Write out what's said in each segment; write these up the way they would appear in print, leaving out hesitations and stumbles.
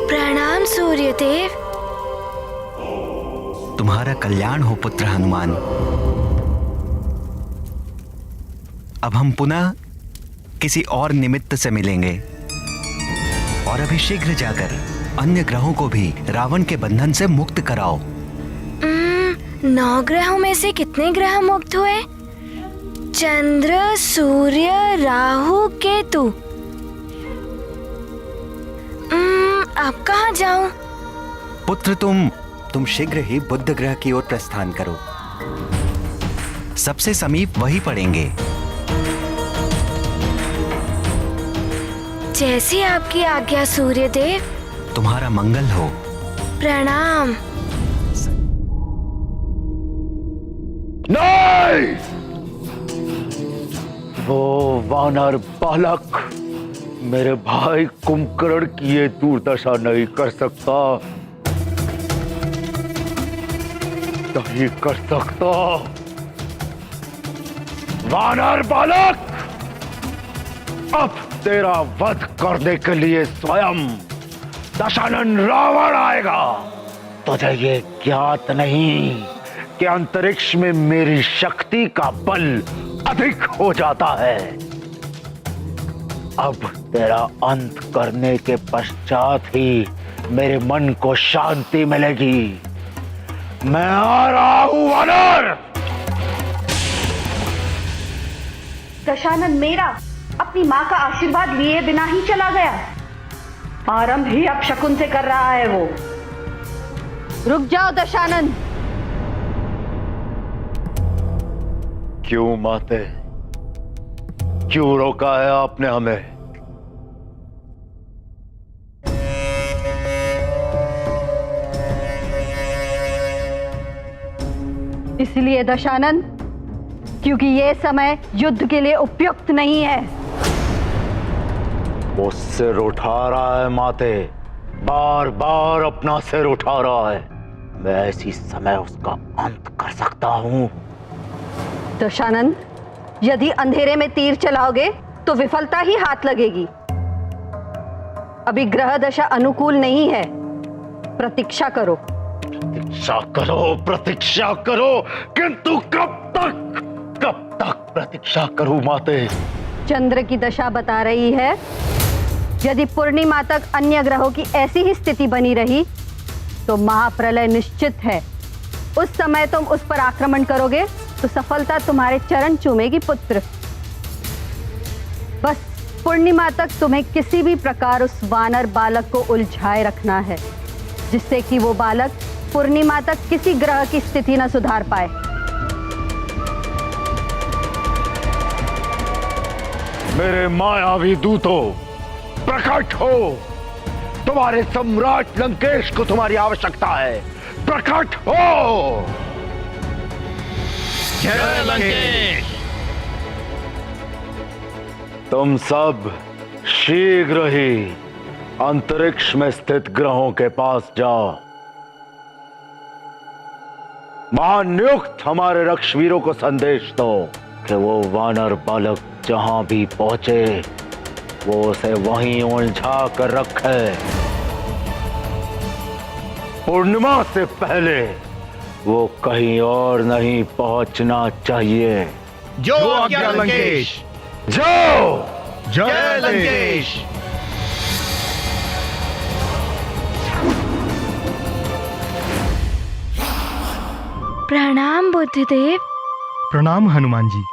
प्रणाम सूर्यदेव। तुम्हारा कल्याण हो पुत्र हनुमान। अब हम पुनः किसी और निमित्त से मिलेंगे और अभी शीघ्र जाकर अन्य ग्रहों को भी रावण के बंधन से मुक्त कराओ। 9 ग्रहों में से कितने ग्रह मुक्त हुए? चंद्र, सूर्य, राहु, केतु। अब कहाँ जाऊं? पुत्र तुम शीघ्र ही बुध ग्रह की ओर प्रस्थान करो। सबसे समीप वही पड़ेंगे। जैसी आपकी आज्ञा सूर्यदेव। तुम्हारा मंगल हो। प्रणाम। नहीं! वो वानर बालक मेरे भाई कुंभकर्ण की ये दुर्दशा नहीं कर सकता, नहीं कर सकता। वानर बालक, अब तेरा वध करने के लिए स्वयं दशानन रावण आएगा। तुझे ये ज्ञात नहीं कि अंतरिक्ष में मेरी शक्ति का बल अधिक हो जाता है। अब तेरा अंत करने के पश्चात ही मेरे मन को शांति मिलेगी। मैं आ रहा हूं वानर। दशानन मेरा अपनी माँ का आशीर्वाद लिए बिना ही चला गया। आरंभ ही अपशकुन से कर रहा है वो। रुक जाओ दशानन। क्यों माते, क्यों रोका है आपने हमें? इसलिए दशानन, क्योंकि ये समय युद्ध के लिए उपयुक्त नहीं है। वो सिर उठा रहा है माते, बार बार अपना सिर उठा रहा है। मैं इसी समय उसका अंत कर सकता हूं। दशानन, यदि अंधेरे में तीर चलाओगे तो विफलता ही हाथ लगेगी। अभी ग्रह दशा अनुकूल नहीं है। प्रतीक्षा करो। प्रतीक्षा करो, प्रतीक्षा करो, किंतु कब तक प्रतीक्षा करूं माते? चंद्र की दशा बता रही है, यदि पूर्णिमा तक अन्य ग्रहों की ऐसी ही स्थिति बनी रही तो महाप्रलय निश्चित है। उस समय तुम उस पर आक्रमण करोगे तो सफलता तुम्हारे चरण चूमेगी पुत्र। बस पूर्णिमा तक तुम्हें किसी भी प्रकार उस वानर बालक को उलझाए रखना है, जिससे कि वो बालक पूर्णिमा तक किसी ग्रह की स्थिति न सुधार पाए। मेरे मायावी दूतों, प्रकट हो। तुम्हारे सम्राट लंकेश को तुम्हारी आवश्यकता है। प्रकट हो। जय लंकेश। तुम सब शीघ्र ही अंतरिक्ष में स्थित ग्रहों के पास जाओ। महानियुक्त हमारे रक्षवीरों को संदेश दो कि वो वानर बालक जहां भी पहुंचे वो उसे वहीं उलझा कर रखे। पूर्णिमा से पहले वो कहीं और नहीं पहुंचना चाहिए। जो आज्ञा लंकेश। जो जय लंकेश। प्रणाम बुद्धदेव। प्रणाम हनुमान जी।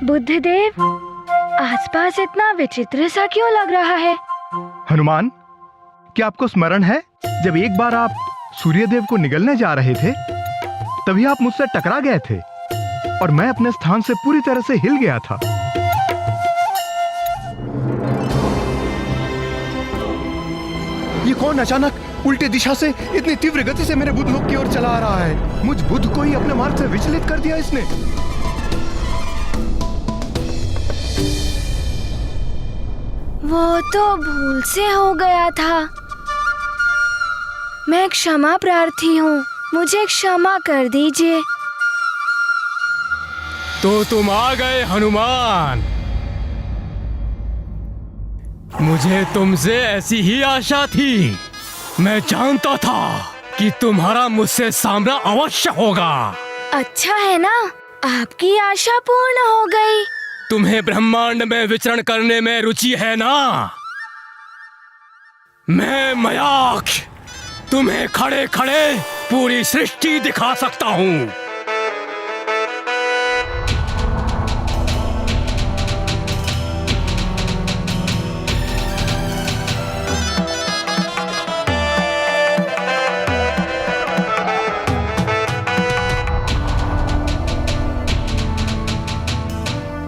बुद्धदेव, आसपास इतना विचित्र सा क्यों लग रहा है? हनुमान, क्या आपको स्मरण है जब एक बार आप सूर्यदेव को निगलने जा रहे थे तभी आप मुझसे टकरा गए थे और मैं अपने स्थान से पूरी तरह से हिल गया था। ये कौन अचानक उल्टे दिशा से इतनी तीव्र गति से मेरे बुध लोक की ओर चला आ रहा है? मुझ बुध को ही अपने मार्ग से विचलित कर दिया इसने। वो तो भूल से हो गया था। मैं क्षमा प्रार्थी हूँ, मुझे क्षमा कर दीजिए। तो तुम आ गए हनुमान। मुझे तुमसे ऐसी ही आशा थी। मैं जानता था कि तुम्हारा मुझसे सामना अवश्य होगा। अच्छा है ना, आपकी आशा पूर्ण हो गई। तुम्हें ब्रह्मांड में विचरण करने में रुचि है ना? मैं मयाक्ष तुम्हें खड़े खड़े पूरी सृष्टि दिखा सकता हूँ।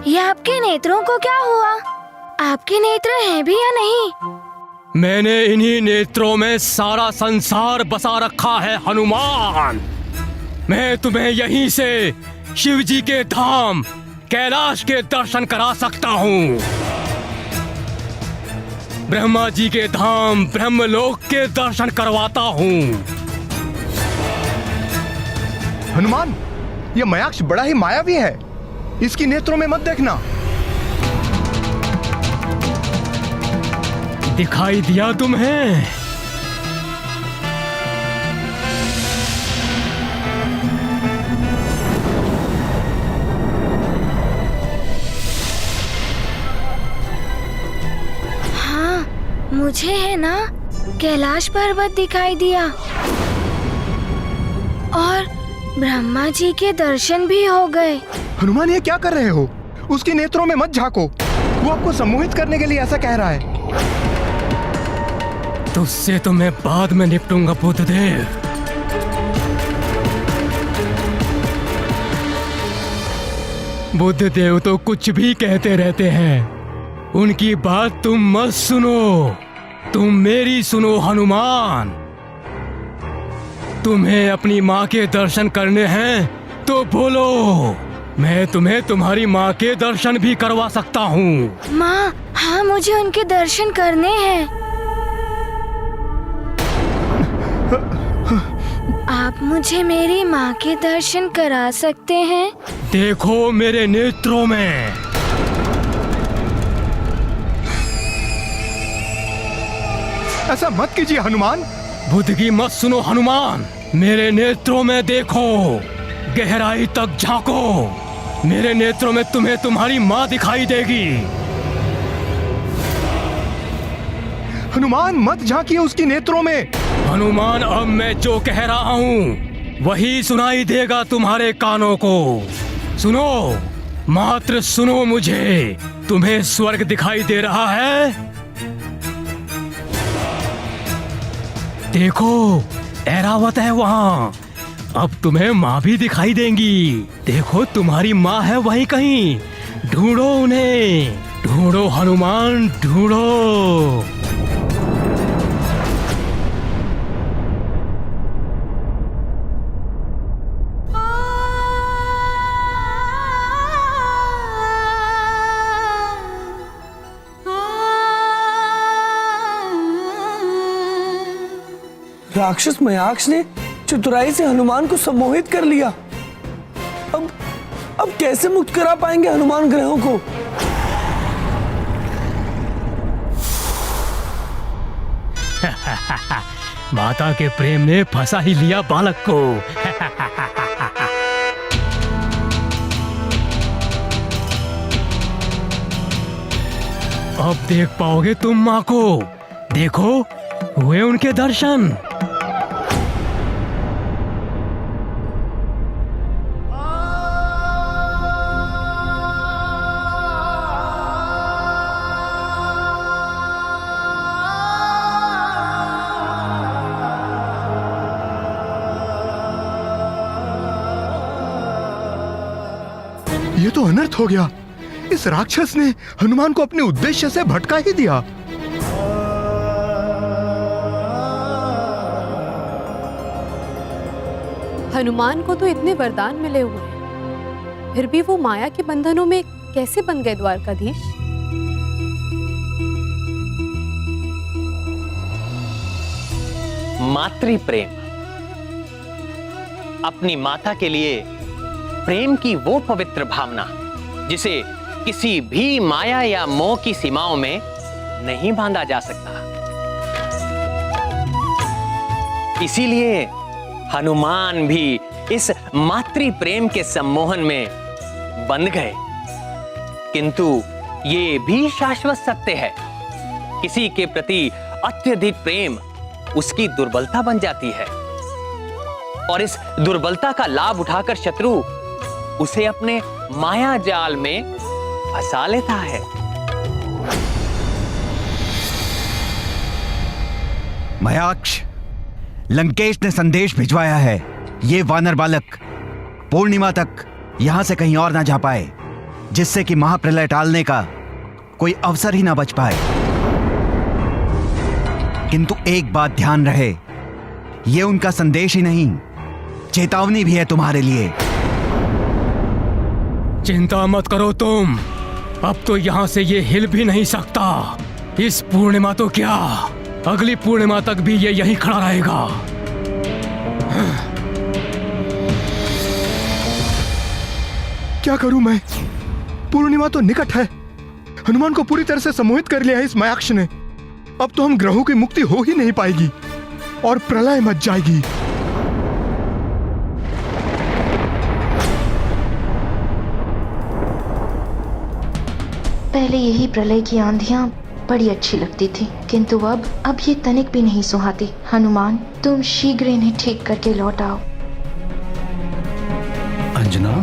ये आपके नेत्रों को क्या हुआ? आपके नेत्र हैं भी या नहीं? मैंने इन्हीं नेत्रों में सारा संसार बसा रखा है हनुमान। मैं तुम्हें यहीं से शिव जी के धाम कैलाश के दर्शन करा सकता हूँ। ब्रह्मा जी के धाम ब्रह्मलोक के दर्शन करवाता हूँ। हनुमान, ये मयाक्ष बड़ा ही मायावी है। इसकी नेत्रों में मत देखना। दिखाई दिया तुम्हें? हाँ, मुझे है ना कैलाश पर्वत दिखाई दिया और ब्रह्मा जी के दर्शन भी हो गए। हनुमान, ये क्या कर रहे हो? उसके नेत्रों में मत झांको। वो आपको सम्मोहित करने के लिए ऐसा कह रहा है। तुझसे तो मैं बाद में निपटूंगा बुद्धदेव। बुद्धदेव तो कुछ भी कहते रहते हैं, उनकी बात तुम मत सुनो। तुम मेरी सुनो हनुमान। तुम्हें अपनी माँ के दर्शन करने हैं तो बोलो, मैं तुम्हें तुम्हारी माँ के दर्शन भी करवा सकता हूँ। माँ, हाँ मुझे उनके दर्शन करने हैं। आप मुझे मेरी माँ के दर्शन करा सकते हैं? देखो मेरे नेत्रों में। ऐसा मत कीजिए हनुमान। बुद्ध की मत सुनो हनुमान। मेरे नेत्रों में देखो, गहराई तक झांको। मेरे नेत्रों में तुम्हें तुम्हारी माँ दिखाई देगी। हनुमान, मत झांकिए उसकी नेत्रों में। हनुमान, अब मैं जो कह रहा हूँ वही सुनाई देगा तुम्हारे कानों को। सुनो, मात्र सुनो मुझे। तुम्हें स्वर्ग दिखाई दे रहा है? देखो, ऐरावत है वहाँ। अब तुम्हें माँ भी दिखाई देंगी। देखो, तुम्हारी माँ है वहीं कहीं। ढूंढो उन्हें, ढूंढो हनुमान, ढूंढो। राक्षस मयाक्ष ने चतुराई से हनुमान को सम्मोहित कर लिया। अब कैसे मुक्त करा पाएंगे हनुमान ग्रहों को? माता के प्रेम ने फंसा ही लिया बालक को। अब देख पाओगे तुम माँ को। देखो, हुए उनके दर्शन। ये तो अनर्थ हो गया। इस राक्षस ने हनुमान को अपने उद्देश्य से भटका ही दिया। हनुमान को तो इतने वरदान मिले हुए हैं, फिर भी वो माया के बंधनों में कैसे बंध गए द्वारकाधीश? मातृ प्रेम। अपनी माता के लिए प्रेम की वो पवित्र भावना जिसे किसी भी माया या मोह की सीमाओं में नहीं बांधा जा सकता। इसीलिए हनुमान भी इस मातृ प्रेम के सम्मोहन में बंध गए। किंतु ये भी शाश्वत सत्य है, किसी के प्रति अत्यधिक प्रेम उसकी दुर्बलता बन जाती है और इस दुर्बलता का लाभ उठाकर शत्रु उसे अपने माया जाल में फंसा लेता है। मयाक्ष, लंकेश ने संदेश भिजवाया है। ये वानर बालक पूर्णिमा तक यहां से कहीं और ना जा पाए, जिससे कि महाप्रलय टालने का कोई अवसर ही ना बच पाए। किंतु एक बात ध्यान रहे, ये उनका संदेश ही नहीं, चेतावनी भी है तुम्हारे लिए। चिंता मत करो तुम, अब तो यहां से ये हिल भी नहीं सकता। इस पूर्णिमा तो क्या, अगली पूर्णिमा तक भी ये यहीं खड़ा रहेगा। क्या करूं मैं? पूर्णिमा तो निकट है। हनुमान को पूरी तरह से सम्मोहित कर लिया है इस मयाक्ष ने। अब तो हम ग्रहों की मुक्ति हो ही नहीं पाएगी और प्रलय मच जाएगी। पहले यही प्रलय की आंधियां बड़ी अच्छी लगती थी, किंतु अब ये तनिक भी नहीं सुहाती। हनुमान, तुम शीघ्र इन्हें ठीक करके लौट आओ। अंजना,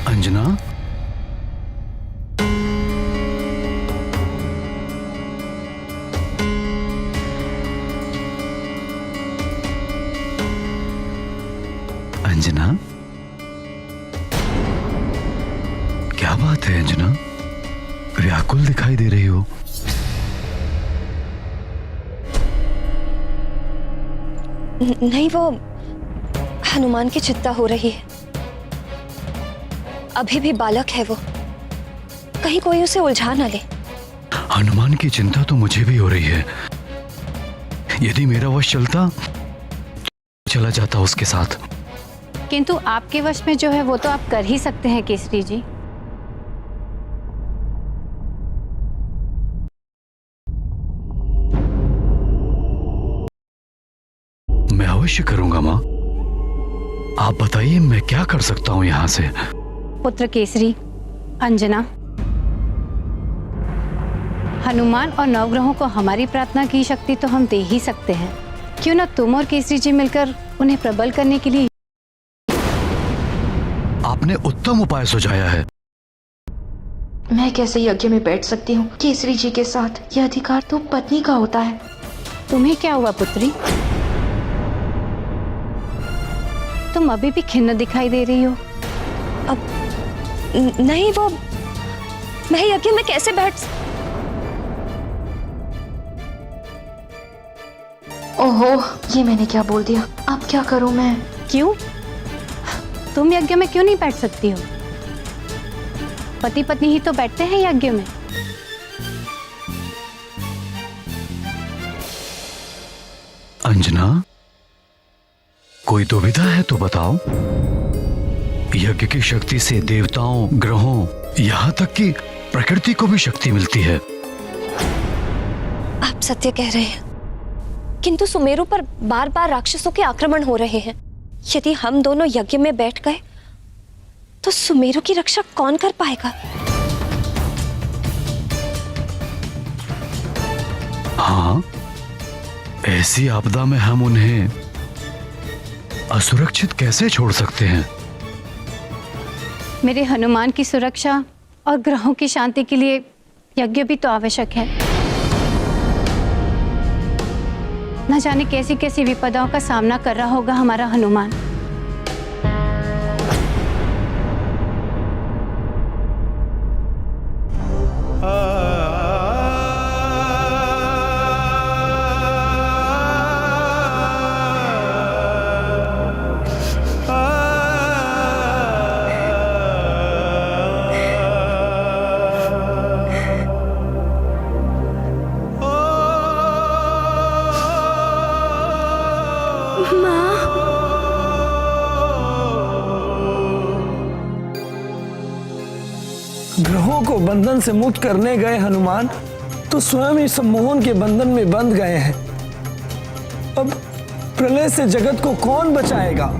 अंजना, अंजना, क्या बात है अंजना? व्याकुल दिखाई दे रही हो। नहीं, वो हनुमान की चिंता हो रही है। अभी भी बालक है वो, कहीं कोई उसे उलझा ना ले। हनुमान की चिंता तो मुझे भी हो रही है। यदि मेरा वश चलता तो चला जाता उसके साथ। किंतु आपके वश में जो है वो तो आप कर ही सकते हैं केसरी जी। मैं अवश्य करूंगा माँ। आप बताइए मैं क्या कर सकता हूँ यहाँ से। पुत्र केसरी, अंजना, हनुमान और नवग्रहों को हमारी प्रार्थना की शक्ति तो हम दे ही सकते हैं। क्यों ना तुम और केसरी जी मिलकर उन्हें प्रबल करने के लिए। आपने उत्तम उपाय सुझाया है। मैं कैसे यज्ञ में बैठ सकती हूँ केसरी जी के साथ? यह अधिकार तो पत्नी का होता है। तुम्हें क्या हुआ पुत्री? तुम अभी भी खिन्न दिखाई दे रही हो। अब नहीं, वो मैं यज्ञ में कैसे बैठ। ओहो, ये मैंने क्या बोल दिया? अब क्या करूं मैं? क्यों? तुम यज्ञ में क्यों नहीं बैठ सकती हो? पति पत्नी ही तो बैठते हैं यज्ञ में। अंजना, कोई दुविधा है तो बताओ। यज्ञ की शक्ति से देवताओं, ग्रहों, यहाँ तक कि प्रकृति को भी शक्ति मिलती है। आप सत्य कह रहे हैं, किंतु सुमेरु पर बार बार राक्षसों के आक्रमण हो रहे हैं। यदि हम दोनों यज्ञ में बैठ गए तो सुमेरु की रक्षा कौन कर पाएगा? हाँ, ऐसी आपदा में हम उन्हें असुरक्षित कैसे छोड़ सकते हैं? मेरे हनुमान की सुरक्षा और ग्रहों की शांति के लिए यज्ञ भी तो आवश्यक है। न जाने कैसी कैसी विपदाओं का सामना कर रहा होगा हमारा हनुमान। ग्रहों को बंधन से मुक्त करने गए हनुमान तो स्वयं ही सम्मोहन के बंधन में बंध गए हैं। अब प्रलय से जगत को कौन बचाएगा?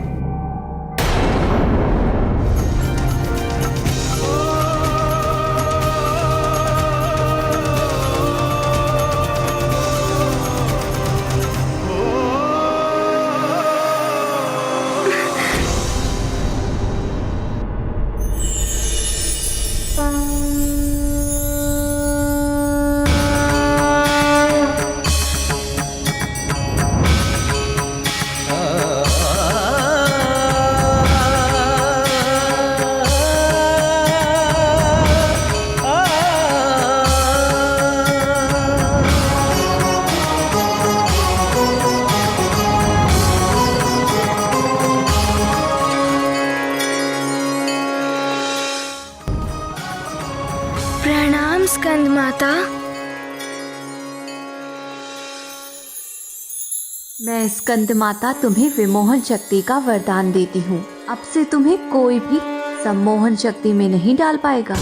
प्रणाम स्कंद माता। मैं स्कंद माता तुम्हें विमोहन शक्ति का वरदान देती हूँ। अब से तुम्हें कोई भी सम्मोहन शक्ति में नहीं डाल पाएगा।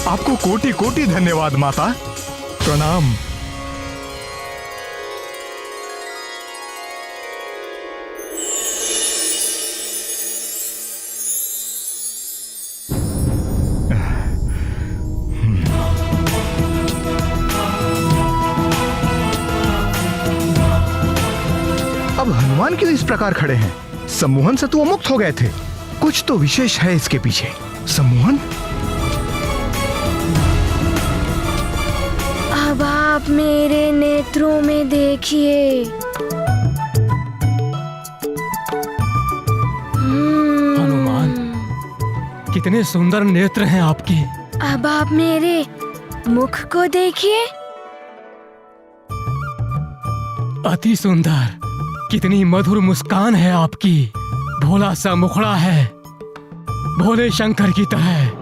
आपको कोटि कोटि धन्यवाद माता। प्रणाम। अब हनुमान क्यों इस प्रकार खड़े हैं? सम्मोहन से तो वो मुक्त हो गए थे। कुछ तो विशेष है इसके पीछे। सम्मोहन? अब आप मेरे नेत्रों में देखिए। हनुमान, कितने सुंदर नेत्र हैं आपके। अब आप मेरे मुख को देखिए। अति सुंदर, कितनी मधुर मुस्कान है आपकी। भोला सा मुखड़ा है, भोले शंकर की तरह।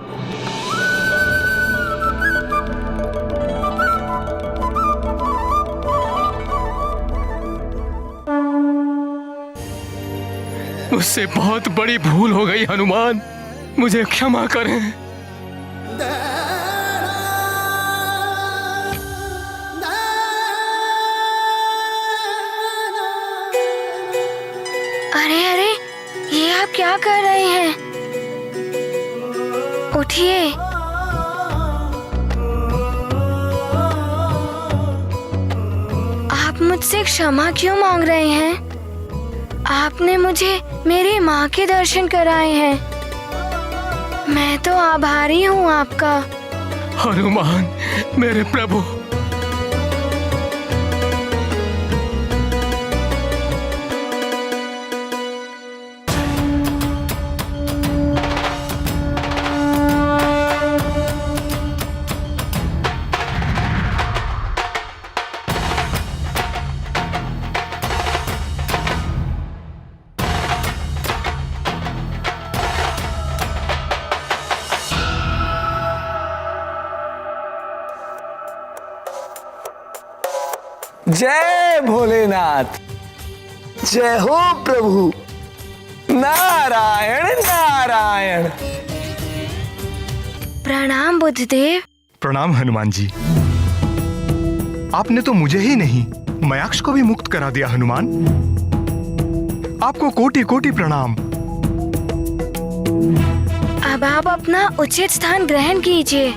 मुझसे बहुत बड़ी भूल हो गई हनुमान, मुझे क्षमा करें। अरे अरे, ये आप क्या कर रहे हैं? उठिए। आप मुझसे क्षमा क्यों मांग रहे हैं? आपने मुझे मेरी माँ के दर्शन कराए हैं। मैं तो आभारी हूँ आपका। हनुमान, मेरे प्रभु। जय भोलेनाथ, जय हो प्रभु। नारायण नारायण। प्रणाम बुद्धदेव। प्रणाम हनुमान जी। आपने तो मुझे ही नहीं, मयाक्ष को भी मुक्त करा दिया हनुमान। आपको कोटि कोटि प्रणाम। अब आप अपना उचित स्थान ग्रहण कीजिए।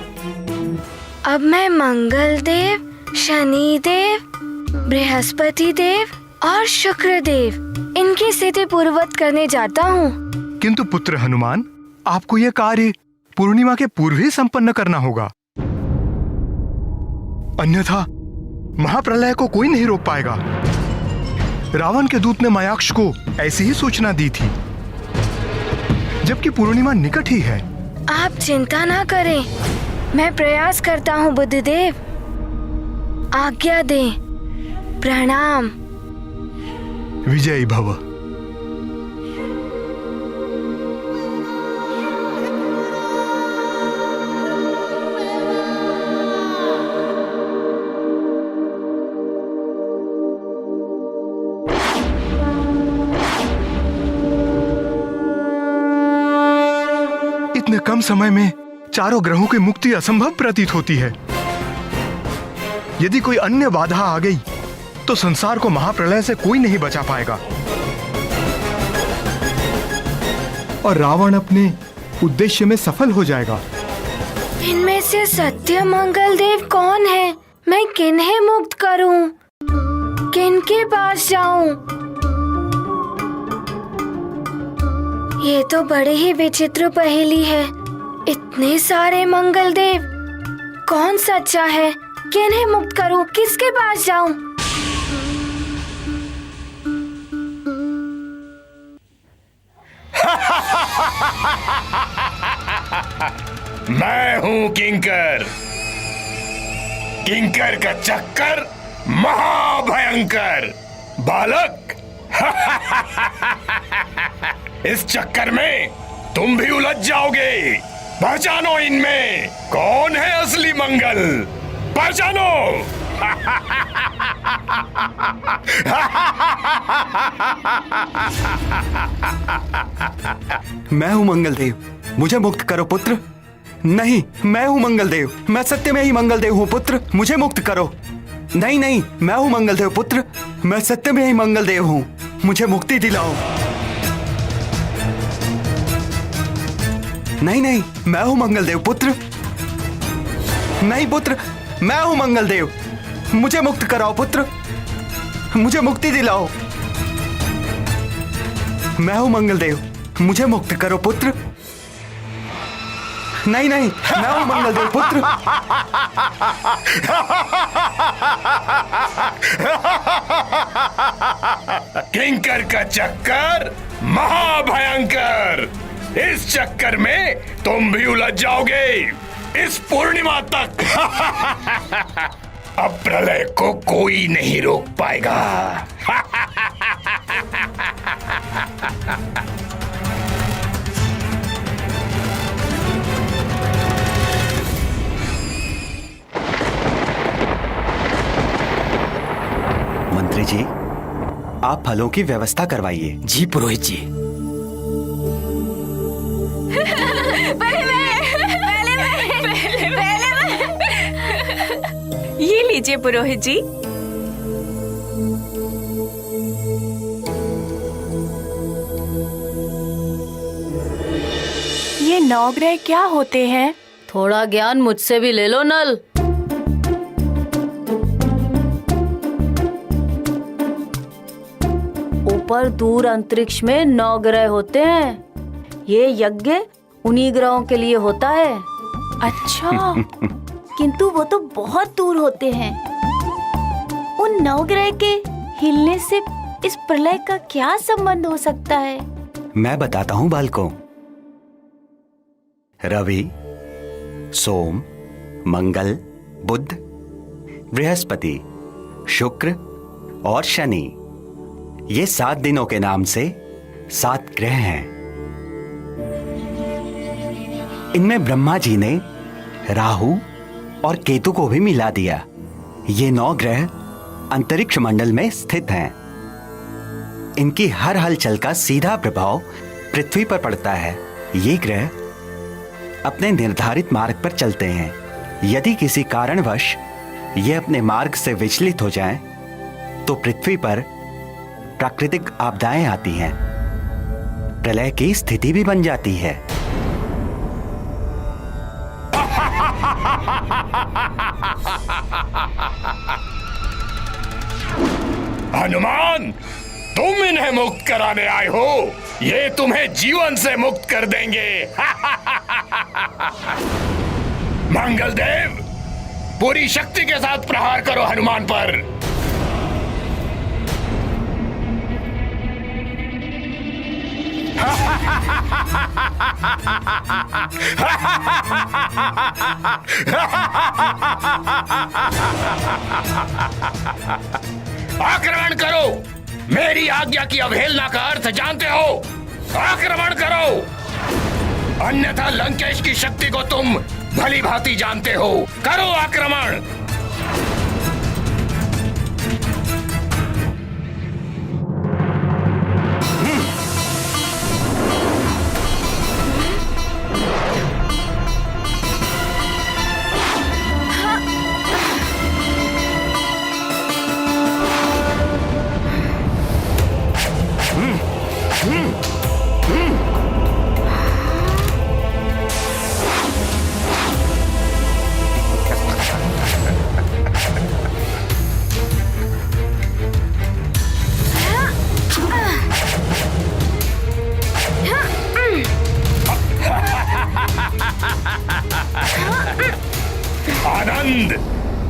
अब मैं मंगल देव, शनि देव, बृहस्पति देव और शुक्र देव, इनकी स्थिति पूर्ववत करने जाता हूँ। किंतु पुत्र हनुमान, आपको यह कार्य पूर्णिमा के पूर्व ही संपन्न करना होगा, अन्यथा महाप्रलय को कोई नहीं रोक पाएगा। रावण के दूत ने मयाक्ष को ऐसी ही सूचना दी थी, जबकि पूर्णिमा निकट ही है। आप चिंता ना करें, मैं प्रयास करता हूँ बुद्धदेव। आज्ञा दें, प्रणाम। विजयी भव। इतने कम समय में चारों ग्रहों की मुक्ति असंभव प्रतीत होती है। यदि कोई अन्य बाधा आ गई तो संसार को महाप्रलय से कोई नहीं बचा पाएगा और रावण अपने उद्देश्य में सफल हो जाएगा। इनमें से सत्य मंगल देव कौन है? मैं किन्हें मुक्त करूं? किनके पास जाऊं? ये तो बड़ी ही विचित्र पहेली है। इतने सारे मंगल देव, कौन सच्चा है? किन्हें मुक्त करूं? किसके पास जाऊं? मैं हूं किंकर। किंकर का चक्कर महाभयंकर। बालक, इस चक्कर में तुम भी उलझ जाओगे। पहचानो इनमें कौन है असली मंगल। पहचानो। मैं हूँ मंगलदेव, मुझे मुक्त करो पुत्र। नहीं, मैं हूँ मंगलदेव, मैं सत्य में ही मंगलदेव हूँ पुत्र, मुझे मुक्त करो। नहीं नहीं, मैं हूँ मंगलदेव पुत्र, मैं सत्य में ही मंगलदेव हूँ, मुझे मुक्ति दिलाओ। नहीं नहीं, मैं हूँ मंगलदेव पुत्र। नहीं पुत्र, मैं हूँ मंगलदेव, मुझे मुक्त कराओ पुत्र, मुझे मुक्ति दिलाओ। मैं हूँ मंगलदेव, मुझे मुक्त करो पुत्र। नहीं नहीं, मैं हूँ मंगलदेव पुत्र। किंकर का चक्कर महाभयंकर। इस चक्कर में तुम भी उलझ जाओगे इस पूर्णिमा तक। अब प्रलय को कोई नहीं रोक पाएगा। मंत्री जी, आप फलों की व्यवस्था करवाइए। जी पुरोहित जी। ये लीजिए पुरोहित जी। ये नवग्रह क्या होते हैं? थोड़ा ज्ञान मुझसे भी ले लो नल। ऊपर दूर अंतरिक्ष में 9 ग्रह होते हैं। ये यज्ञ उन्हीं ग्रहों के लिए होता है। अच्छा, किंतु वो तो बहुत दूर होते हैं। उन 9 ग्रह के हिलने से इस प्रलय का क्या संबंध हो सकता है? मैं बताता हूँ बालकों। रवि, सोम, मंगल, बुध, बृहस्पति, शुक्र और शनि, ये 7 दिनों के नाम से 7 ग्रह हैं। इनमें ब्रह्मा जी ने राहु और केतु को भी मिला दिया। ये 9 ग्रह अंतरिक्ष मंडल में स्थित हैं। इनकी हर हलचल का सीधा प्रभाव पृथ्वी पर पड़ता है। ये ग्रह अपने निर्धारित मार्ग पर चलते हैं। यदि किसी कारणवश ये अपने मार्ग से विचलित हो जाएं, तो पृथ्वी पर प्राकृतिक आपदाएं आती हैं। प्रलय की स्थिति भी बन जाती है। हनुमान, तुम इन्हें मुक्त कराने आए हो। ये तुम्हें जीवन से मुक्त कर देंगे। मंगलदेव, पूरी शक्ति के साथ प्रहार करो हनुमान पर। आक्रमण करो। मेरी आज्ञा की अवहेलना का अर्थ जानते हो? आक्रमण करो, अन्यथा लंकेश की शक्ति को तुम भली भांति जानते हो। करो आक्रमण। आनंद,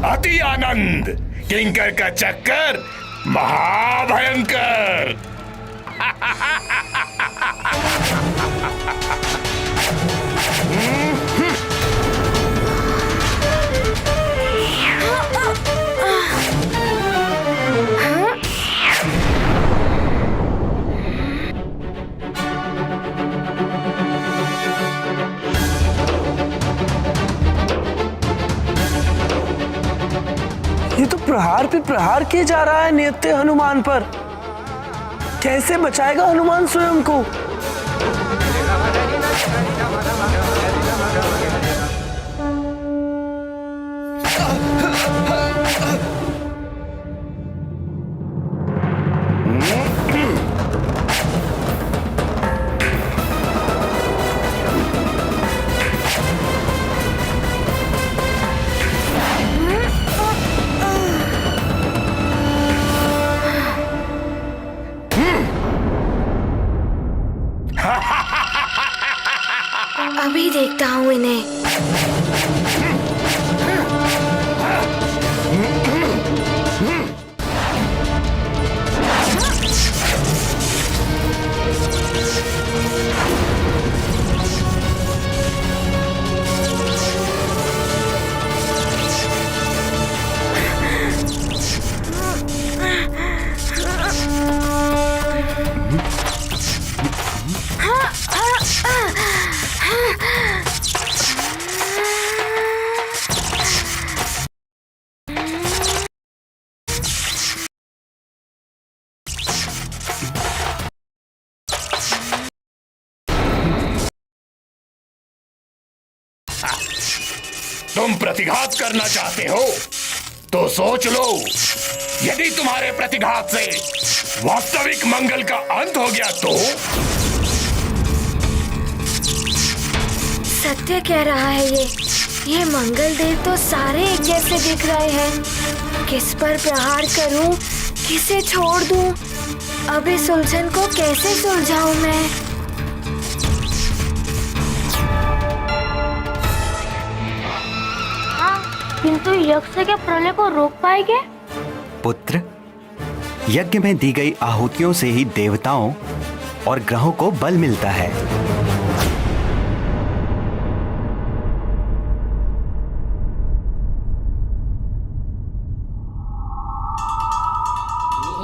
अति आनंद। किंकर का चक्कर महाभयंकर। ये तो प्रहार पे प्रहार किए जा रहा है नित्य हनुमान पर। कैसे बचाएगा हनुमान स्वयं को? अभी देखता हूँ इन्हें। तुम प्रतिघात करना चाहते हो तो सोच लो। यदि तुम्हारे प्रतिघात से वास्तविक मंगल का अंत हो गया तो? सत्य कह रहा है ये मंगल देव तो सारे एक जैसे दिख रहे हैं। किस पर प्रहार करूं, किसे छोड़ दूं? अब इस उलझन को कैसे सुलझाऊं मैं? किंतु यक्ष क्या प्रलय को रोक पाएंगे? पुत्र, यज्ञ में दी गई आहुतियों से ही देवताओं और ग्रहों को बल मिलता है।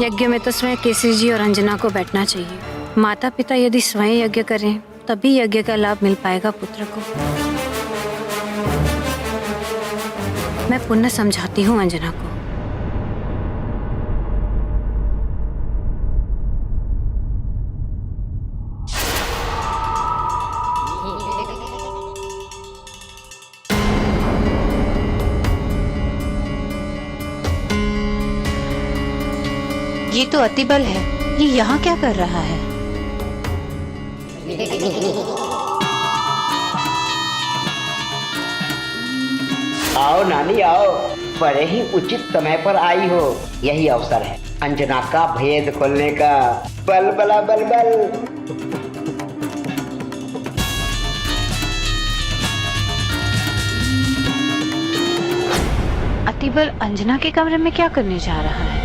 यज्ञ में तो स्वयं केसरी जी और अंजना को बैठना चाहिए। माता पिता यदि स्वयं यज्ञ करें तभी यज्ञ का लाभ मिल पाएगा पुत्र को। मैं पुनः समझाती हूँ अंजना को। ये तो अतिबल है। ये यहाँ क्या कर रहा है? आओ नानी आओ, बड़े ही उचित समय पर आई हो। यही अवसर है अंजना का भेद खोलने का। बल बला बल बल। अतिबल अंजना के कमरे में क्या करने जा रहा है?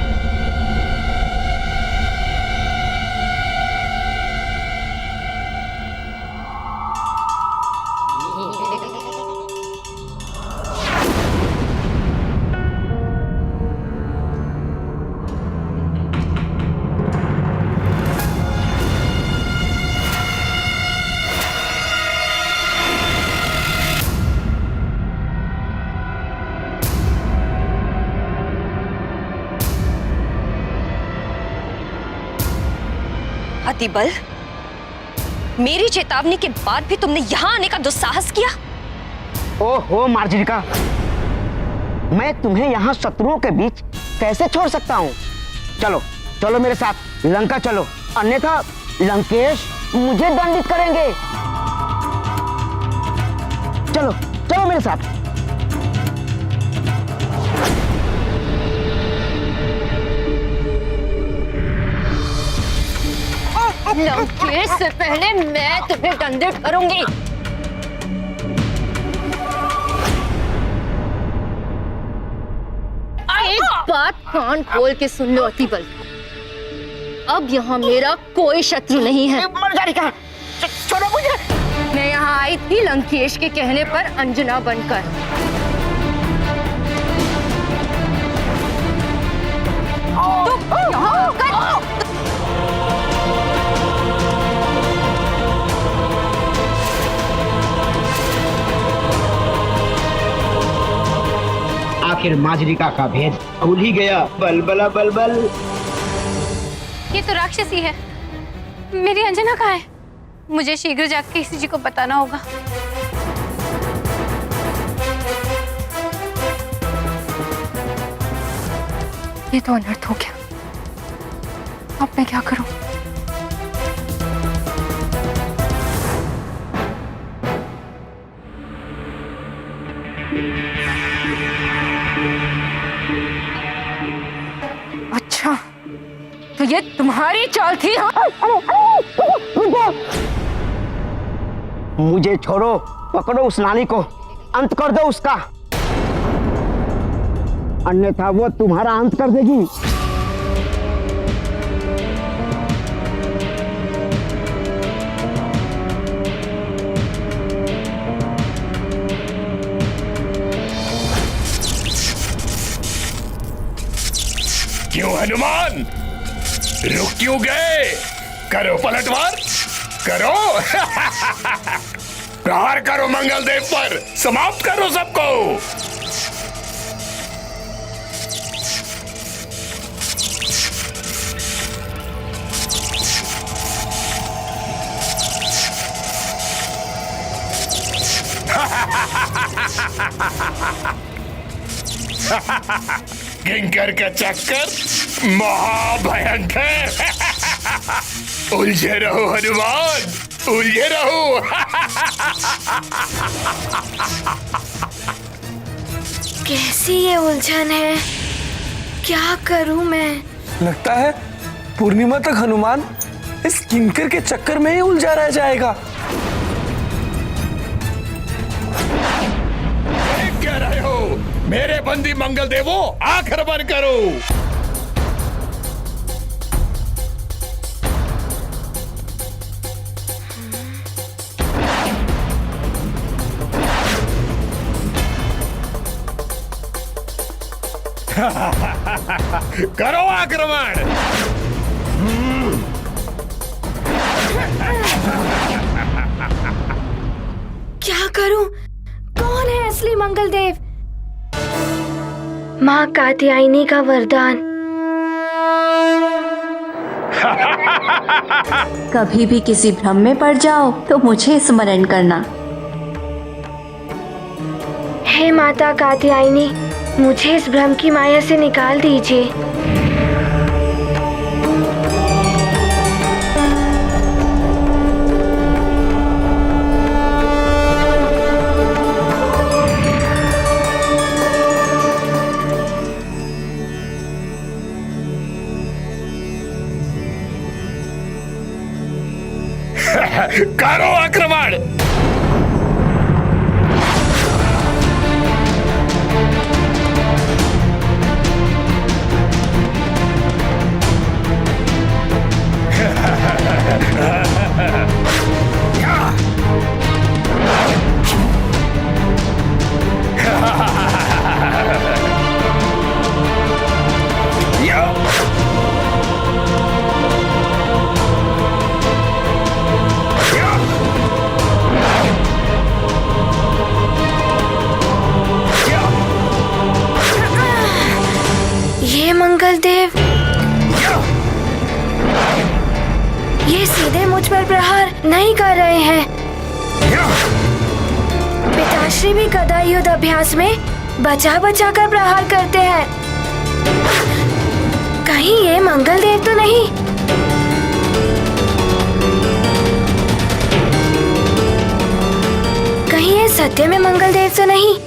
अतिबल, मेरी चेतावनी के बाद भी तुमने यहाँ आने का दुस्साहस किया। ओहो मार्जरिका, मैं तुम्हें यहाँ शत्रुओं के बीच कैसे छोड़ सकता हूँ? चलो चलो मेरे साथ लंका चलो, अन्यथा लंकेश मुझे दंडित करेंगे। चलो चलो मेरे साथ। लंकेश से पहले मैं तुम्हें दंडित करूंगी। एक बात कान खोल के सुन लो अतिबल, अब यहाँ मेरा कोई शत्रु नहीं है। मार्जरिका छोड़ो मुझे। मैं यहाँ आई थी लंकेश के कहने पर अंजना बनकर। तो यहाँ आकर आखिर मार्जरिका का भेद खुल ही गया। बलबला बलबल। ये तो राक्षसी है। मेरी अंजना कहाँ है? मुझे शीघ्र जाकर किसी जी को बताना होगा। ये तो अनर्थ हो गया। अब मैं क्या करूं? अच्छा, तो ये तुम्हारी चाल थी? मुझे छोड़ो, पकड़ो उस नाली को, अंत कर दो उसका, अन्यथा वो तुम्हारा अंत कर देगी। क्यों हनुमान, रुक क्यों गए? करो पलटवार, करो। प्रहार करो मंगलदेव पर, समाप्त करो सबको। किंकर का चक्कर महाभयंकर। उलझे रहो हनुमान, उलझे रहो। कैसी ये उलझन है, क्या करूं मैं? लगता है पूर्णिमा तक हनुमान इस किंकर के चक्कर में ही उलझा रह जाएगा। कह रहे हो मेरे बंदी मंगल देवो, आखिर बंद करो। करो आक्रमण। क्या करूं? कौन है असली मंगलदेव? माँ कात्यायनी का वरदान। कभी भी किसी भ्रम में पड़ जाओ तो मुझे स्मरण करना। हे माता कात्यायनी, मुझे इस भ्रम की माया से निकाल दीजिए। करो आक्रमण। सीधे मुझ पर प्रहार नहीं कर रहे हैं। पिताश्री भी गदा युद्ध अभ्यास में बचा बचा कर प्रहार करते हैं। कहीं ये मंगल देव तो नहीं? कहीं ये सत्य में मंगल देव तो नहीं?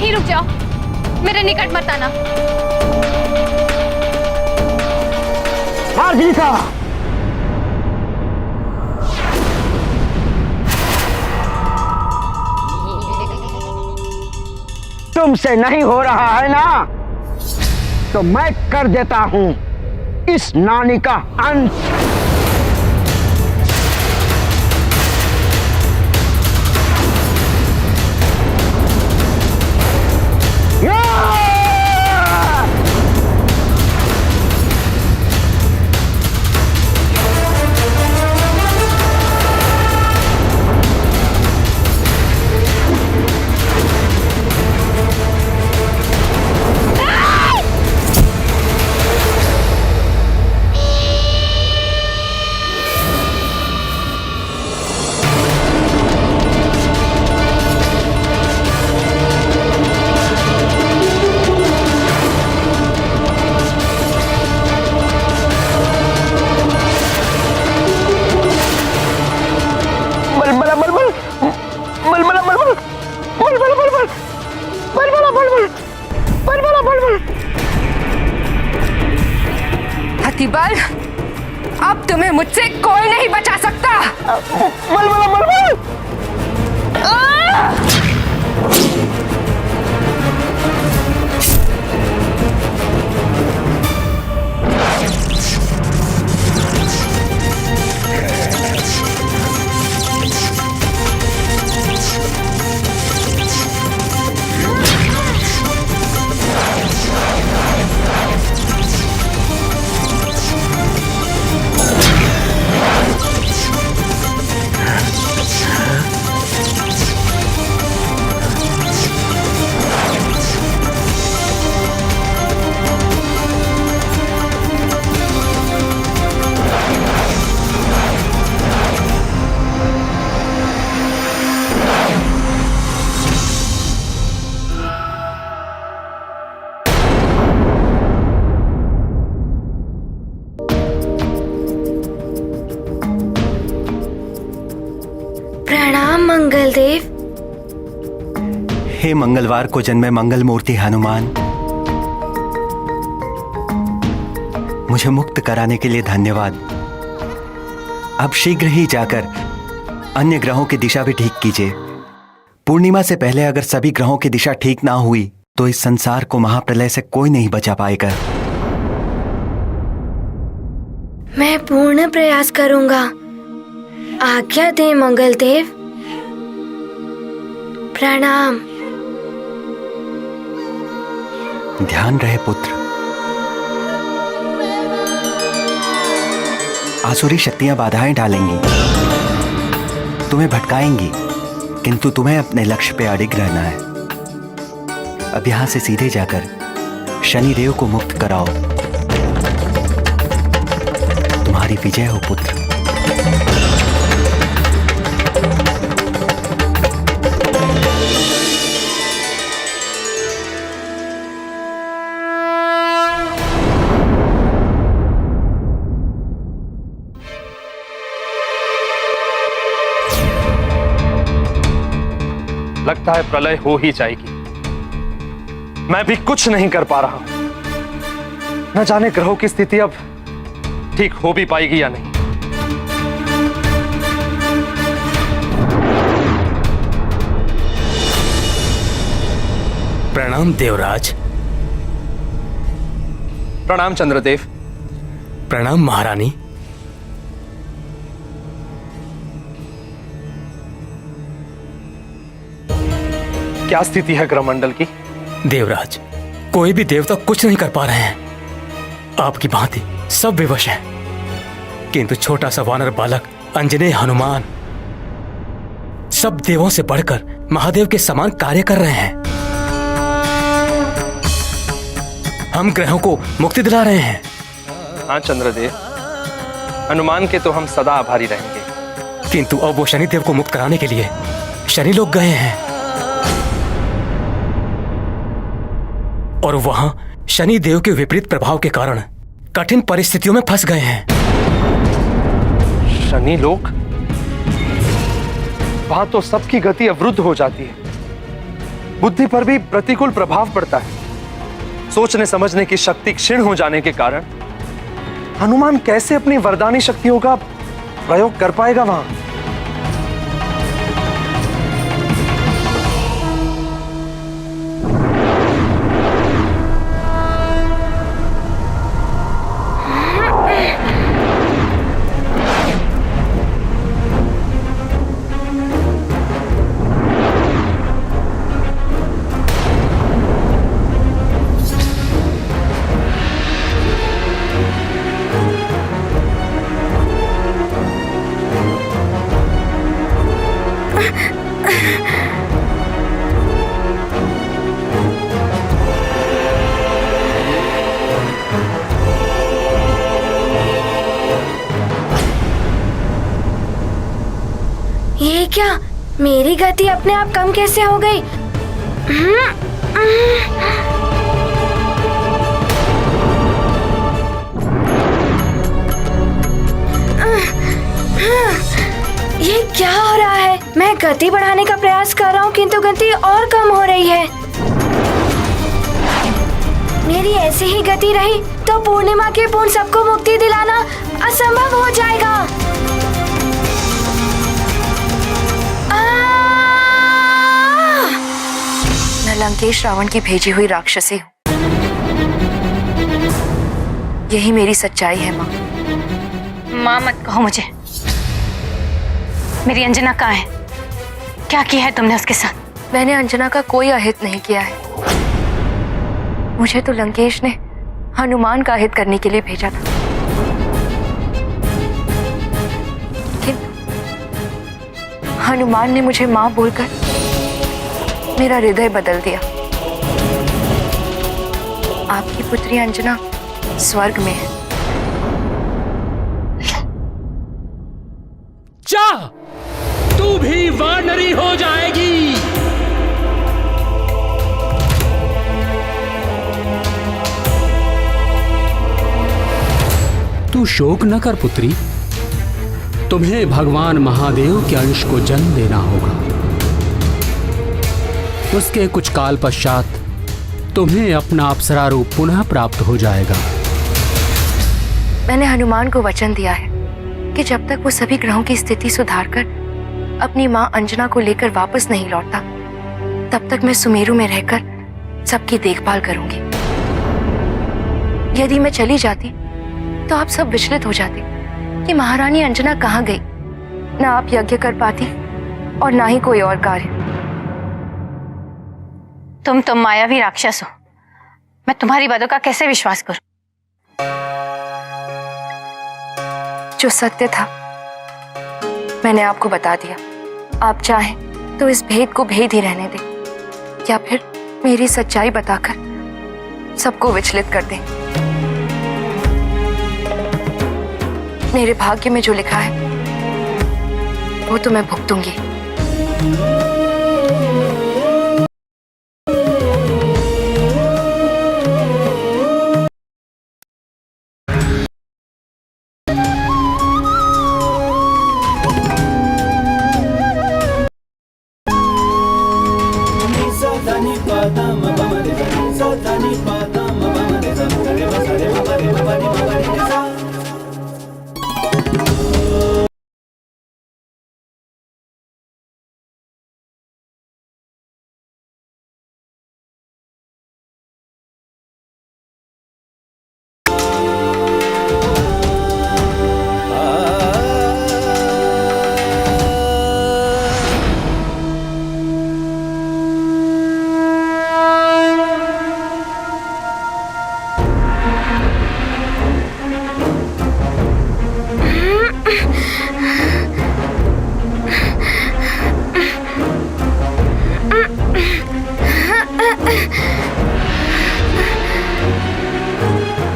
रुक जाओ, मेरे निकट मत आना। मार्जिका, तुमसे नहीं हो रहा है ना, तो मैं कर देता हूं इस नानी का अंत। हतिबल, अब तुम्हें मुझसे कोई नहीं बचा सकता। प्रणाम मंगल देव। हे मंगलवार को जन्मे मंगल मूर्ति हनुमान, मुझे मुक्त कराने के लिए धन्यवाद। अब शीघ्र ही जाकर अन्य ग्रहों की दिशा भी ठीक कीजिए। पूर्णिमा से पहले अगर सभी ग्रहों की दिशा ठीक ना हुई तो इस संसार को महाप्रलय से कोई नहीं बचा पाएगा। मैं पूर्ण प्रयास करूंगा। आज्ञा दे मंगल देव। प्रणाम। ध्यान रहे पुत्र। आसुरी शक्तियां बाधाएं डालेंगी, तुम्हें भटकाएंगी, किंतु तुम्हें अपने लक्ष्य पे अडिग रहना है। अब यहां से सीधे जाकर शनिदेव को मुक्त कराओ। तुम्हारी विजय हो पुत्र। लगता है प्रलय हो ही जाएगी। मैं भी कुछ नहीं कर पा रहा हूं। न जाने ग्रहों की स्थिति अब ठीक हो भी पाएगी या नहीं। प्रणाम देवराज। प्रणाम चंद्रदेव। प्रणाम महारानी। क्या स्थिति है ग्रहमंडल की? देवराज, कोई भी देवता कुछ नहीं कर पा रहे हैं। आपकी भांति सब विवश हैं, किंतु छोटा सा वानर बालक अंजनेय हनुमान सब देवों से बढ़कर महादेव के समान कार्य कर रहे हैं। हम ग्रहों को मुक्ति दिला रहे हैं। हाँ चंद्रदेव, हनुमान के तो हम सदा आभारी रहेंगे। किंतु अब वो शनिदेव को मुक्त कराने के लिए शनि लोग गए हैं और वहां शनि देव के विपरीत प्रभाव के कारण कठिन परिस्थितियों में फंस गए हैं। शनि लोग? वहां तो सबकी गति अवरुद्ध हो जाती है, बुद्धि पर भी प्रतिकूल प्रभाव पड़ता है। सोचने समझने की शक्ति क्षीण हो जाने के कारण हनुमान कैसे अपनी वरदानी शक्तियों का प्रयोग कर पाएगा वहां? ये क्या, मेरी गति अपने आप कम कैसे हो गई? ये क्या हो रहा है? मैं गति बढ़ाने का प्रयास कर रहा हूँ किंतु गति और कम हो रही है। मेरी ऐसी ही गति रही तो पूर्णिमा के पूर्ण सबको मुक्ति दिलाना असंभव हो जाएगा। मैं लंकेश रावण की भेजी हुई राक्षसी हूँ। यही मेरी सच्चाई है माँ। माँ मत कहो मुझे। मेरी अंजना कहाँ है? क्या किया है तुमने उसके साथ? मैंने अंजना का कोई अहित नहीं किया है। मुझे तो लंकेश ने हनुमान का अहित करने के लिए भेजा था, लेकिन हनुमान ने मुझे माँ बोलकर मेरा हृदय बदल दिया। आपकी पुत्री अंजना स्वर्ग में है। जा, तू भी वानरी हो जाएगी। तू शोक न कर पुत्री, तुम्हें भगवान महादेव के अंश को जन्म देना होगा। उसके कुछ काल पश्चात तुम्हें अपना अप्सरा रूप पुनः प्राप्त हो जाएगा। मैंने हनुमान को वचन दिया है कि जब तक वो सभी ग्रहों की स्थिति सुधारकर अपनी माँ अंजना को लेकर वापस नहीं लौटता, तब तक मैं सुमेरु में रहकर सबकी देखभाल करूंगी। यदि मैं चली जाती तो आप सब विचलित हो जाते कि महारानी अंजना कहाँ गई। ना आप यज्ञ कर पाती और ना ही कोई और कार्य। तुम तो मायावी राक्षस हो। मैं तुम्हारी बातों का कैसे विश्वास करूं? जो सत्य था मैंने आपको बता दिया। आप चाहें तो इस भेद को भेद ही रहने दें, या फिर मेरी सच्चाई बताकर सबको विचलित कर दें। मेरे भाग्य में जो लिखा है वो तो मैं भुगतूंगी।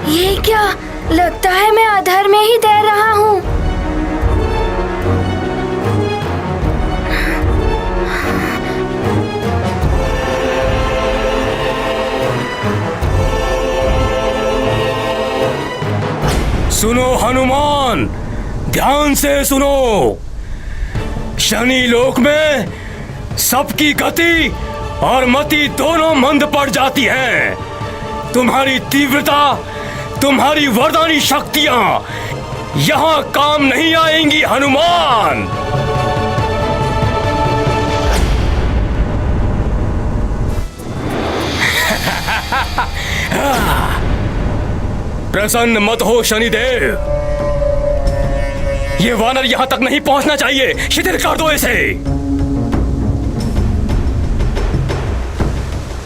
ये क्या? लगता है मैं अधर में ही तैर रहा हूँ। सुनो हनुमान, ध्यान से सुनो। शनि लोक में सबकी गति और मति दोनों मंद पड़ जाती हैं। तुम्हारी तीव्रता, तुम्हारी वरदानी शक्तियां यहां काम नहीं आएंगी हनुमान। प्रसन्न मत हो शनिदेव, ये वानर यहां तक नहीं पहुंचना चाहिए। शिथिल कर दो इसे।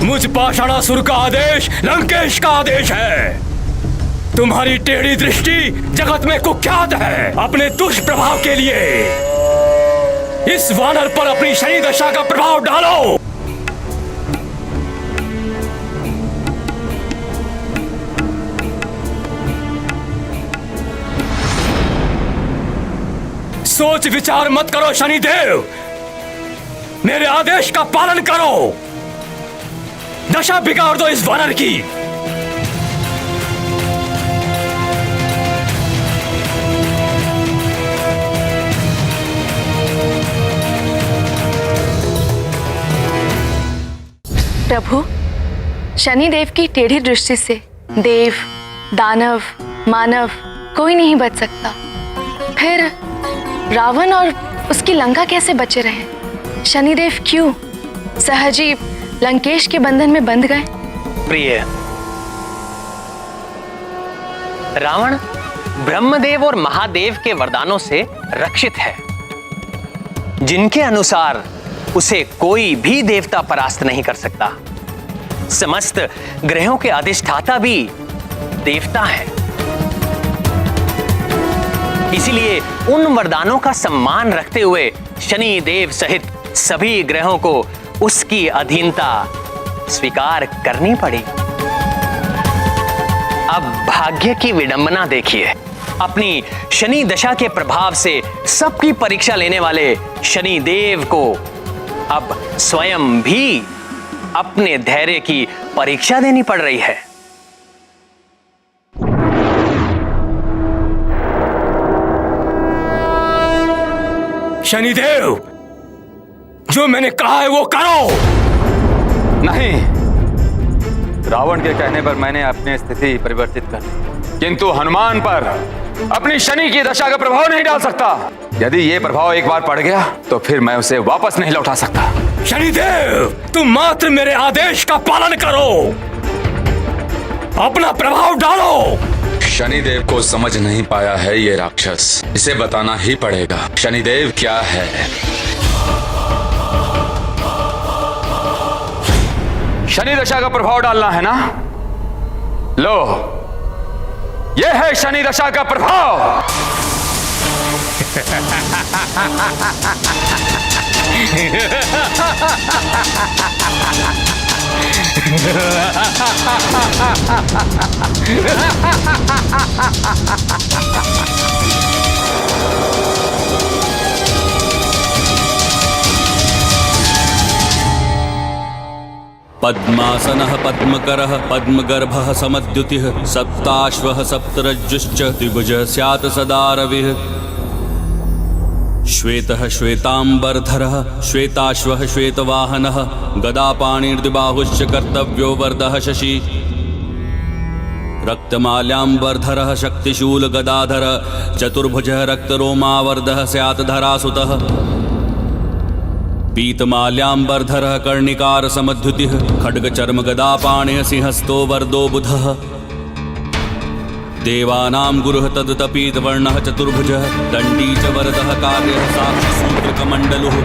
मुझ पाषाणासुर का आदेश लंकेश का आदेश है। तुम्हारी टेढ़ी दृष्टि जगत में कुख्यात है अपने दुष्प्रभाव के लिए। इस वानर पर अपनी शनि दशा का प्रभाव डालो। सोच विचार मत करो शनिदेव, मेरे आदेश का पालन करो। दशा बिगाड़ दो इस वानर की। प्रभु, शनिदेव की टेढ़ी दृष्टि से देव, दानव, मानव कोई नहीं बच सकता। फिर रावण और उसकी लंका कैसे बचे रहे? शनिदेव क्यों सहजीव लंकेश के बंधन में बंध गए? प्रिय, रावण ब्रह्मदेव और महादेव के वरदानों से रक्षित है, जिनके अनुसार उसे कोई भी देवता परास्त नहीं कर सकता। समस्त ग्रहों के अधिष्ठाता भी देवता है। इसीलिए उन वरदानों का सम्मान रखते हुए शनि देव सहित सभी ग्रहों को उसकी अधीनता स्वीकार करनी पड़ी। अब भाग्य की विडंबना देखिए। अपनी शनि दशा के प्रभाव से सबकी परीक्षा लेने वाले शनि देव को अब स्वयं भी अपने धैर्य की परीक्षा देनी पड़ रही है। शनिदेव, जो मैंने कहा है वो करो। नहीं, रावण के कहने पर मैंने अपनी स्थिति परिवर्तित कर दी, किंतु हनुमान पर अपनी शनि की दशा का प्रभाव नहीं डाल सकता। यदि ये प्रभाव एक बार पड़ गया तो फिर मैं उसे वापस नहीं लौटा सकता। शनिदेव, तुम मात्र मेरे आदेश का पालन करो, अपना प्रभाव डालो। शनिदेव को समझ नहीं पाया है ये राक्षस, इसे बताना ही पड़ेगा शनिदेव क्या है। शनि दशा का प्रभाव डालना है ना? लो, यह है शनि दशा का प्रभाव। पद्मासनः पद्मकरः पद्मगर्भः समद्युतिः सप्ताश्वः सप्तरज्जुश्च द्विभुजः स्यात् सदा रविः। श्वेतः श्वेतांबरधरः श्वेताश्वः श्वेतवाहनः गदापाणिर्द्विबाहुश्च कर्तव्यो वरदः शशि रक्तमाल्याम्बरधरः शक्तिशूल गदाधर चतुर्भुजः रक्तरोमावर्धः स्यात् धरासुतः पीतमाल्याम्बरधरः कर्णिकार समद्युतिः खड्गचर्म गदापाणिः सिंहस्तो वरदो बुधः देवानां गुरुः तदुतपीतवर्णः चतुर्भुजः दण्डी च वरदः कार्यः साक्षिसूत्रकमण्डलुः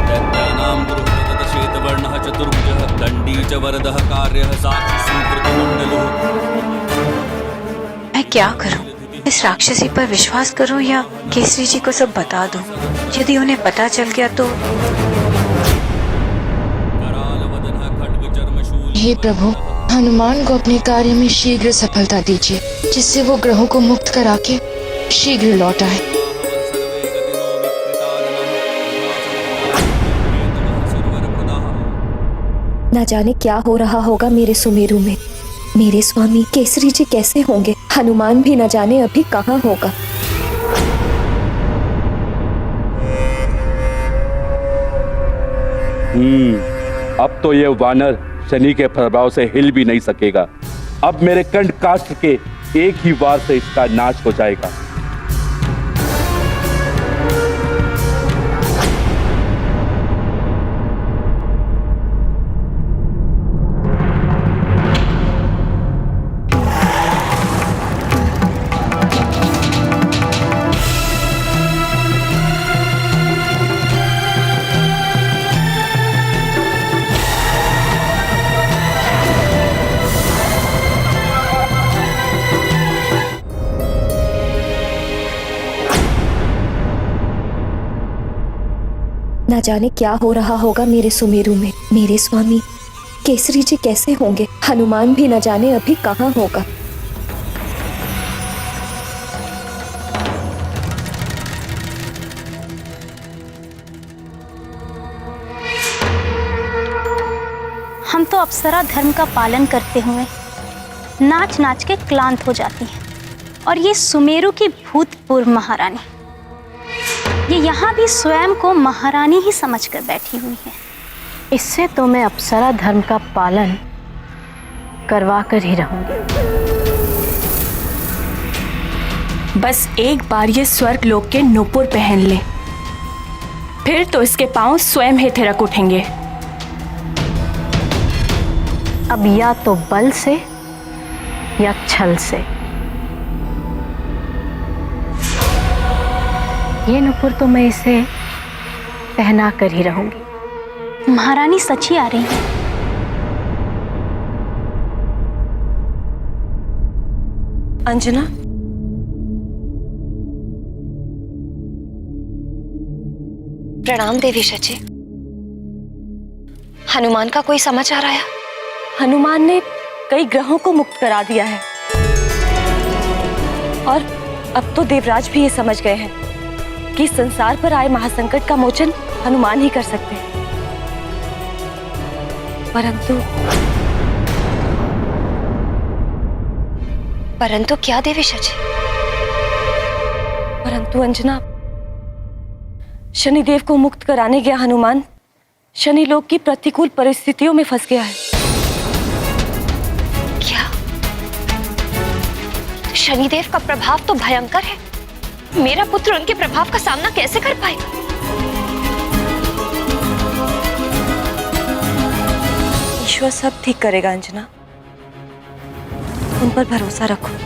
दैत्यानां गुरुः तदश्वेतवर्णः चतुर्भुजः दण्डी च वरदः कार्यः साक्षिसूत्रकमण्डलुः। मैं क्या करूं? इस राक्षसी पर विश्वास करूं या केसरी जी को सब बता दूं? यदि उन्हें पता चल गया तो। हे प्रभु, हनुमान को अपने कार्य में शीघ्र सफलता दीजिए, जिससे वो ग्रहों को मुक्त करा के शीघ्र लौट आए। न जाने क्या हो रहा होगा मेरे सुमेरु में। मेरे स्वामी केसरी जी कैसे होंगे? हनुमान भी न जाने अभी कहाँ होगा। अब तो ये वानर शनि के प्रभाव से हिल भी नहीं सकेगा। अब मेरे कंठ काष्ठ के एक ही वार से इसका नाश हो जाएगा। न जाने क्या हो रहा होगा मेरे सुमेरु में। मेरे स्वामी केसरी जी कैसे होंगे? हनुमान भी न जाने अभी कहाँ होगा। हम तो अप्सरा धर्म का पालन करते हुए नाच नाच के क्लांत हो जाती हैं, और ये सुमेरु की भूतपूर्व महारानी, ये यहाँ भी स्वयं को महारानी ही समझकर बैठी हुई है। इससे तो मैं अप्सरा धर्म का पालन करवा कर ही रहूंगी। बस एक बार ये स्वर्ग लोक के नूपुर पहन ले, फिर तो इसके पांव स्वयं ही थिरक उठेंगे। अब या तो बल से या छल से। ये नुपुर तो मैं इसे पहना कर ही रहूंगी। महारानी सच ही आ रही है। अंजना, प्रणाम देवी शची। हनुमान का कोई समाचार आया? हनुमान ने कई ग्रहों को मुक्त करा दिया है, और अब तो देवराज भी ये समझ गए हैं कि संसार पर आए महासंकट का मोचन हनुमान ही कर सकते हैं। परंतु क्या देवी शची? परंतु अंजना, शनिदेव को मुक्त कराने गया हनुमान शनि लोक की प्रतिकूल परिस्थितियों में फंस गया है। क्या? शनिदेव का प्रभाव तो भयंकर है। मेरा पुत्र उनके प्रभाव का सामना कैसे कर पाएगा? ईश्वर सब ठीक करेगा अंजना, उन पर भरोसा रखो।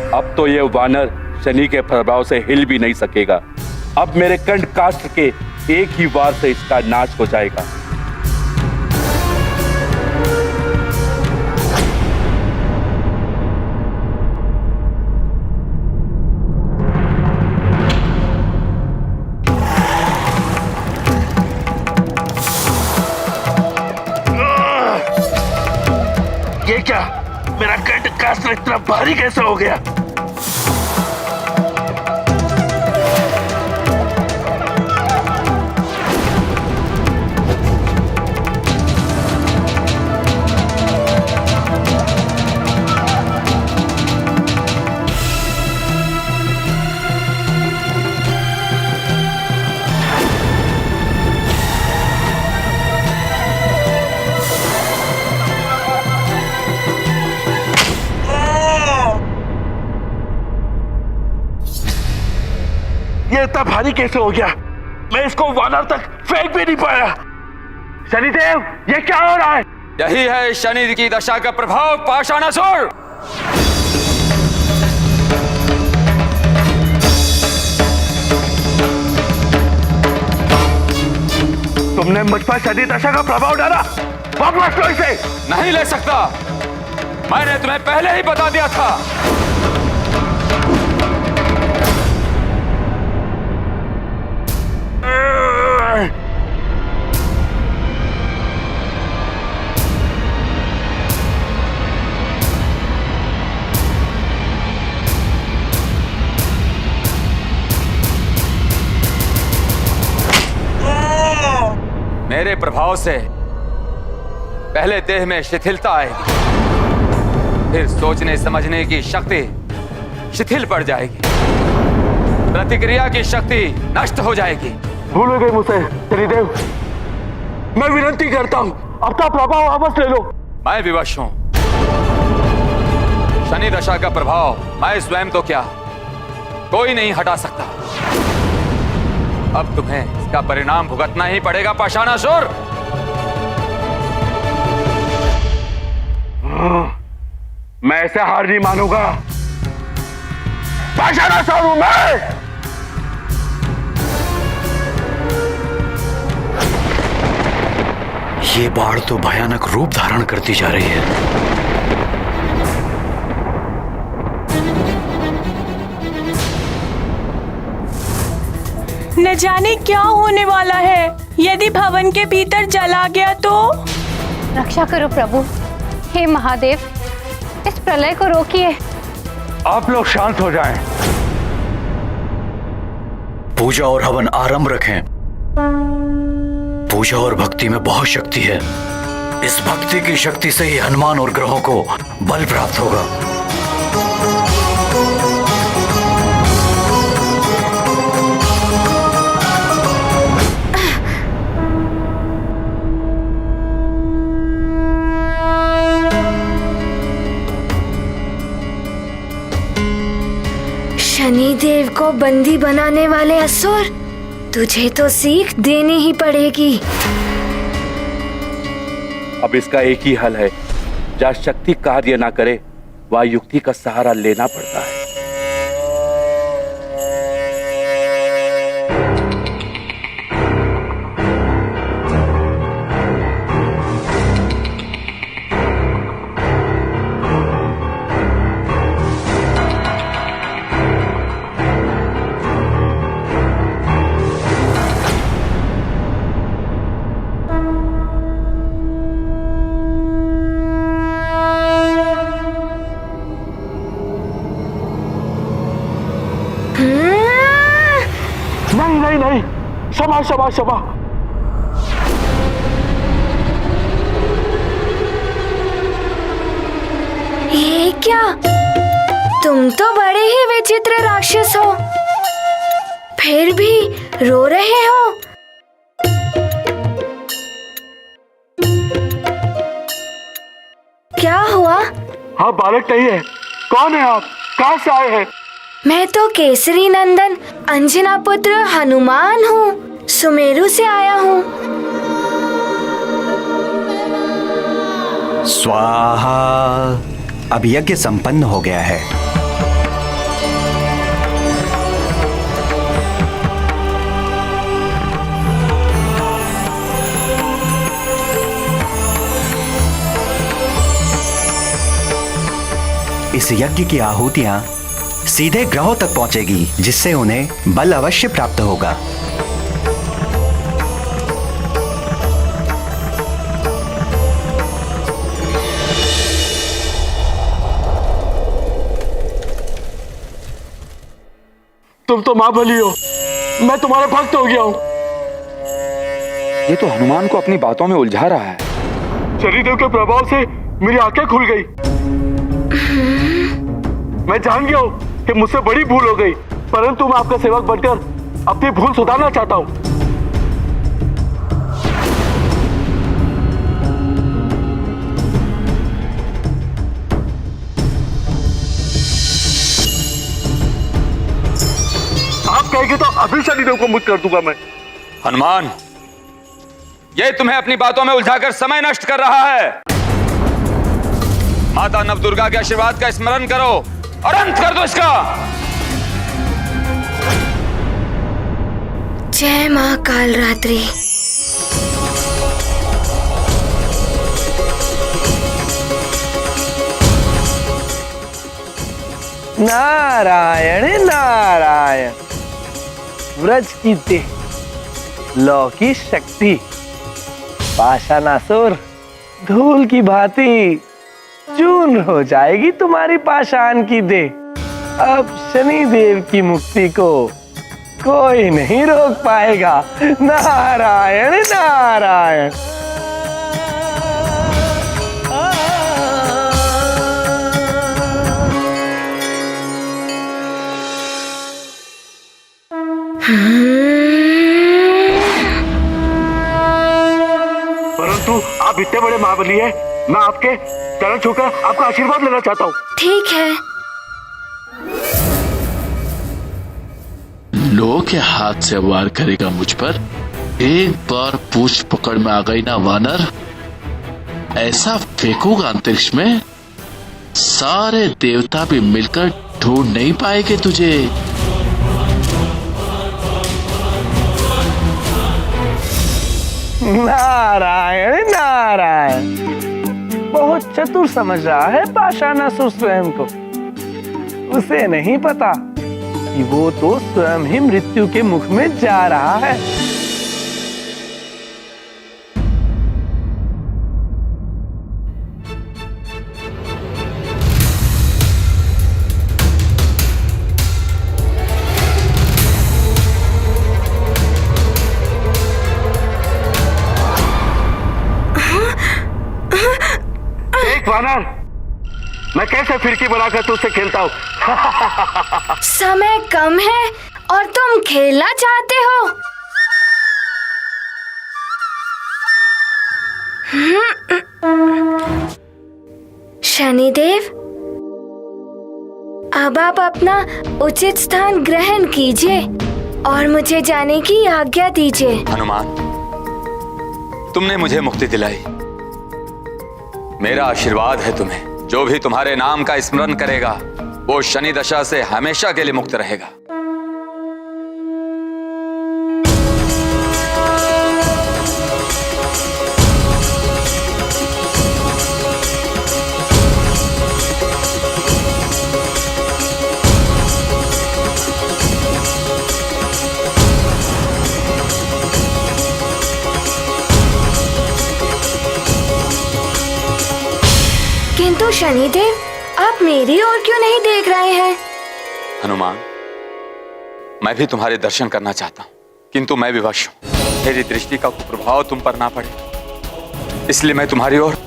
अब तो ये वानर शनि के प्रभाव से हिल भी नहीं सकेगा। अब मेरे कंठ काष्ठ के एक ही वार से इसका नाश हो जाएगा। ये क्या? मेरा कंठ काष्ठ इतना भारी कैसे हो गया? इतना भारी कैसे हो गया? मैं इसको वानर तक फेंक भी नहीं पाया। शनिदेव, ये क्या हो रहा है? यही है शनि की दशा का प्रभाव पाषाणासुर। तुमने मुझ पर शनि दशा का प्रभाव डाला, वापस लो इसे। नहीं ले सकता, मैंने तुम्हें पहले ही बता दिया था। मेरे प्रभाव से पहले देह में शिथिलता आएगी, फिर सोचने समझने की शक्ति शिथिल पड़ जाएगी, प्रतिक्रिया की शक्ति नष्ट हो जाएगी। भूल गए मुझसे शनिदेव, मैं विनती करता हूं अपना प्रभाव वापस ले लो। मैं विवश हूं। शनि दशा का प्रभाव मैं स्वयं तो क्या, कोई नहीं हटा सकता। अब तुम्हें इसका परिणाम भुगतना ही पड़ेगा पाषाणासुर। मैं ऐसे हार नहीं मानूंगा। पाषाणासुर हूं मैं। ये बाढ़ तो भयानक रूप धारण करती जा रही है। न जाने क्या होने वाला है। यदि भवन के भीतर जल आ गया तो? रक्षा करो प्रभु। हे महादेव, इस प्रलय को रोकिए। आप लोग शांत हो जाएं। पूजा और हवन आरंभ रखें। पूजा और भक्ति में बहुत शक्ति है। इस भक्ति की शक्ति से ही हनुमान और ग्रहों को बल प्राप्त होगा। शनिदेव को बंदी बनाने वाले असुर, तुझे तो सीख देनी ही पड़ेगी। अब इसका एक ही हल है, जहाँ शक्ति कार्य ना करे वह युक्ति का सहारा लेना पड़ता है। नहीं नहीं, क्षमा क्षमा क्षमा। ये क्या? तुम तो बड़े ही विचित्र राक्षस हो, फिर भी रो रहे हो। क्या हुआ? हाँ, बालक नहीं है। कौन है आप? कहाँ से आए हैं? मैं तो केसरी नंदन अंजना पुत्र हनुमान हूँ, सुमेरु से आया हूँ। स्वाहा। अब यज्ञ संपन्न हो गया है। इस यज्ञ की आहुतियां सीधे ग्रहों तक पहुंचेगी, जिससे उन्हें बल अवश्य प्राप्त होगा। तुम तो मां भली हो, मैं तुम्हारा भक्त हो गया हूं। ये तो हनुमान को अपनी बातों में उलझा रहा है। शनिदेव के प्रभाव से मेरी आंखें खुल गई। मैं जान गया हूं कि मुझसे बड़ी भूल हो गई, परंतु मैं आपका सेवक बनकर अपनी भूल सुधारना चाहता हूं। आप कहेंगे तो अभी शनिदेव को मुक्त कर दूंगा मैं। हनुमान, ये तुम्हें अपनी बातों में उलझाकर समय नष्ट कर रहा है। माता नवदुर्गा के आशीर्वाद का स्मरण करो और अंत कर दो इसका। जय मां कालरात्रि। नारायण नारायण। व्रज की देह, लौ की शक्ति, पाषाणासुर धूल की भांति चूर्ण हो जाएगी तुम्हारी पाषाण की देह। अब शनि देव की मुक्ति को कोई नहीं रोक पाएगा। नारायण नारायण। परंतु आप इतने बड़े महाबली हैं, मैं आपके चरण छूकर आपका आशीर्वाद लेना चाहता हूँ। ठीक है। लो के हाथ से वार करेगा मुझ पर। एक बार पूछ पकड़ में आ गई ना वानर, ऐसा फेंकूंगा अंतरिक्ष में सारे देवता भी मिलकर ढूंढ नहीं पाएंगे तुझे। नारायण नारायण। बहुत चतुर समझ रहा है पाषाणासुर स्वयं को। उसे नहीं पता कि वो तो स्वयं ही मृत्यु के मुख में जा रहा है। वानर, मैं कैसे फिरकी बनाकर तुझसे खेलता हूँ। समय कम है और तुम खेलना चाहते हो। शनिदेव, अब आप अपना उचित स्थान ग्रहण कीजिए और मुझे जाने की आज्ञा दीजिए। हनुमान, तुमने मुझे मुक्ति दिलाई। मेरा आशीर्वाद है तुम्हें। जो भी तुम्हारे नाम का स्मरण करेगा वो शनि दशा से हमेशा के लिए मुक्त रहेगा। किंतु शनिदेव, आप मेरी ओर क्यों नहीं देख रहे हैं? हनुमान, मैं भी तुम्हारे दर्शन करना चाहता हूँ, किंतु मैं विवश हूँ। मेरी दृष्टि का प्रभाव तुम पर ना पड़े, इसलिए मैं तुम्हारी ओर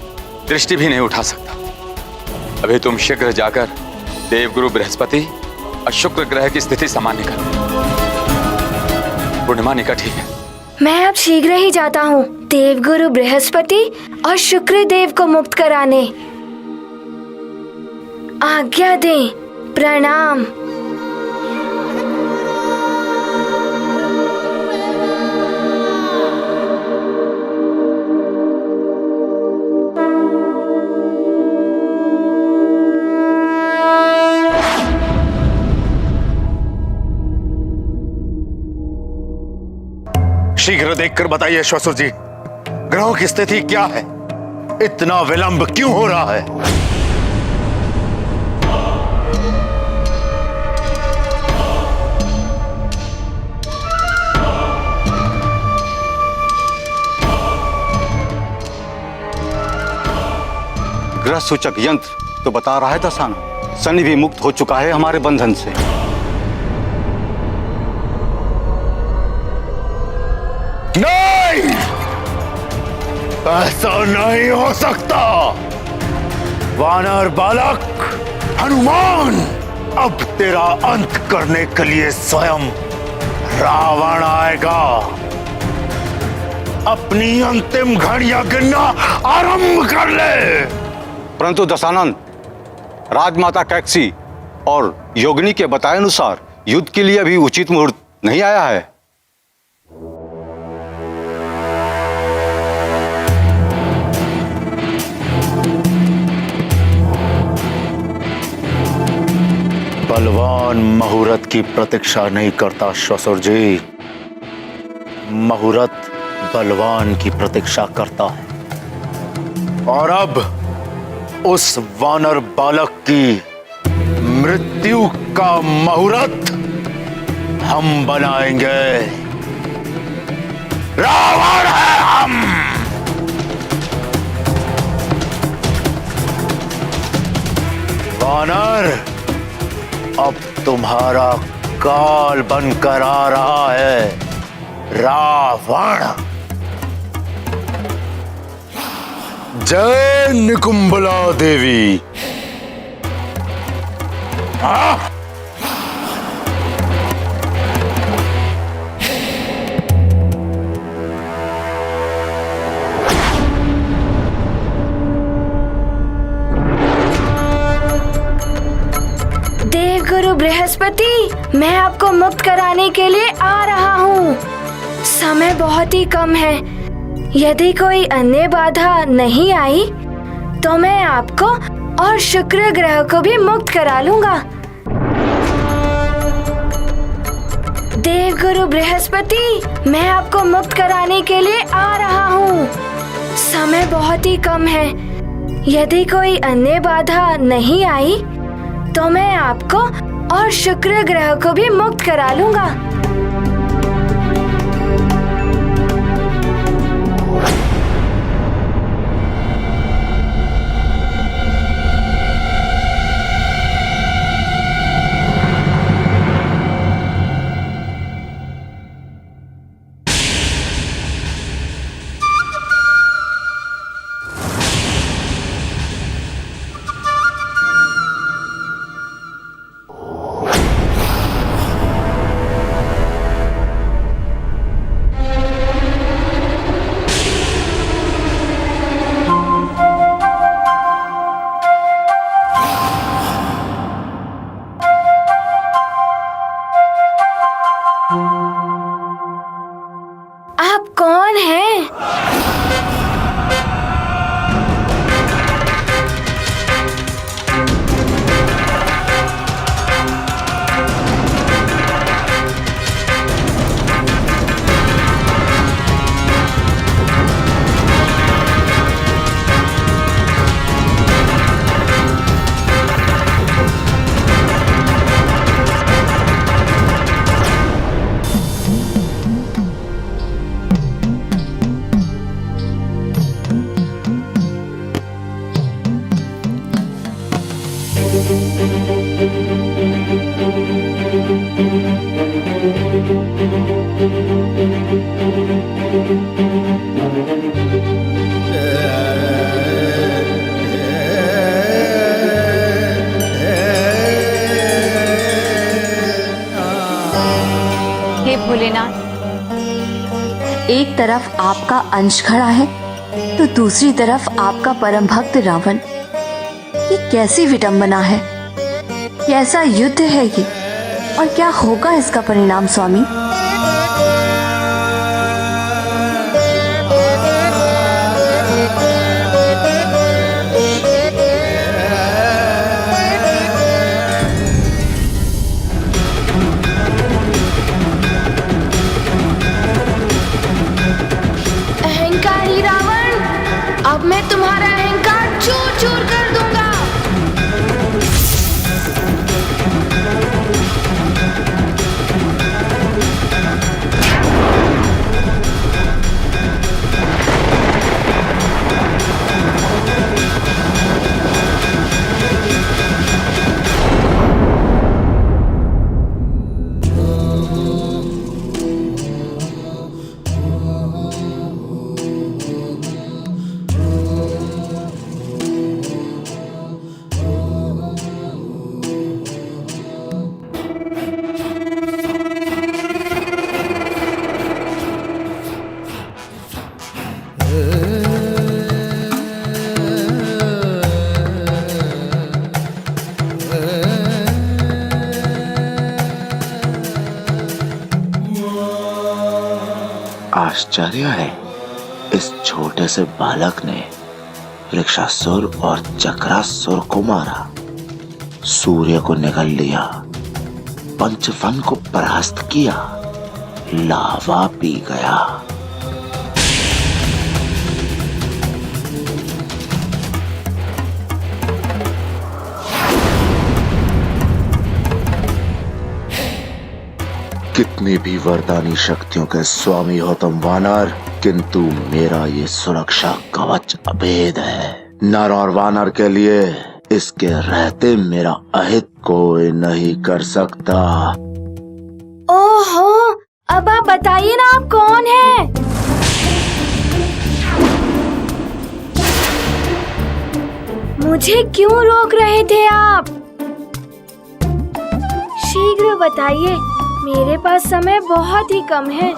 दृष्टि भी नहीं उठा सकता। अभी तुम शीघ्र जाकर देवगुरु बृहस्पति और शुक्र ग्रह की स्थिति सामान्य करो। पूर्णिमा निकट ही है। मैं अब शीघ्र ही जाता हूँ देवगुरु बृहस्पति और शुक्र देव को मुक्त कराने। आज्ञा दें। प्रणाम। शीघ्र देखकर बताइए श्वशुर जी, ग्रहों की स्थिति क्या है? इतना विलंब क्यों हो रहा है? ग्रह सूचक यंत्र तो बता रहा है दशानन, शनि भी मुक्त हो चुका है हमारे बंधन से। नहीं, ऐसा नहीं हो सकता। वानर बालक हनुमान, अब तेरा अंत करने के लिए स्वयं रावण आएगा। अपनी अंतिम घड़ियां गिनना आरंभ कर ले। परंतु दशानन, राजमाता कैकसी और योगिनी के बताए अनुसार युद्ध के लिए अभी उचित मुहूर्त नहीं आया है। बलवान मुहूर्त की प्रतीक्षा नहीं करता श्वसुर जी, मुहूर्त बलवान की प्रतीक्षा करता है। और अब उस वानर बालक की मृत्यु का मुहूर्त हम बनाएंगे। रावण है हम। वानर अब तुम्हारा काल बनकर आ रहा है, रावण। जय निकुंभला देवी। देवगुरु बृहस्पति, मैं आपको मुक्त कराने के लिए आ रहा हूँ। समय बहुत ही कम है। यदि कोई अन्य बाधा नहीं आई तो मैं आपको और शुक्र ग्रह को भी मुक्त करा लूंगा। देवगुरु बृहस्पति, मैं आपको मुक्त कराने के लिए आ रहा हूँ। समय बहुत ही कम है। यदि कोई अन्य बाधा नहीं आई तो मैं आपको और शुक्र ग्रह को भी मुक्त करा लूंगा। आप कौन हैं? हे भोलेनाथ, एक तरफ आपका अंश खड़ा है तो दूसरी तरफ आपका परम भक्त रावण। ये कैसी विडंबना है? कैसा युद्ध है ये? और क्या होगा इसका परिणाम स्वामी? अहंकारी रावण, अब मैं तुम्हारा अहंकार चूर चूर कर दूंगा। आश्चर्य है, इस छोटे से बालक ने वृक्षासुर और चक्रासुर को मारा, सूर्य को निगल लिया, पंचवन को परास्त किया, लावा पी गया। कितनी भी वरदानी शक्तियों के स्वामी हो तुम वानर, किंतु मेरा ये सुरक्षा कवच अभेद है। नर और वानर के लिए इसके रहते मेरा अहित कोई नहीं कर सकता। ओहो, अब आप बताइए ना, आप कौन हैं? मुझे क्यों रोक रहे थे आप? शीघ्र बताइए, मेरे पास समय बहुत ही कम है।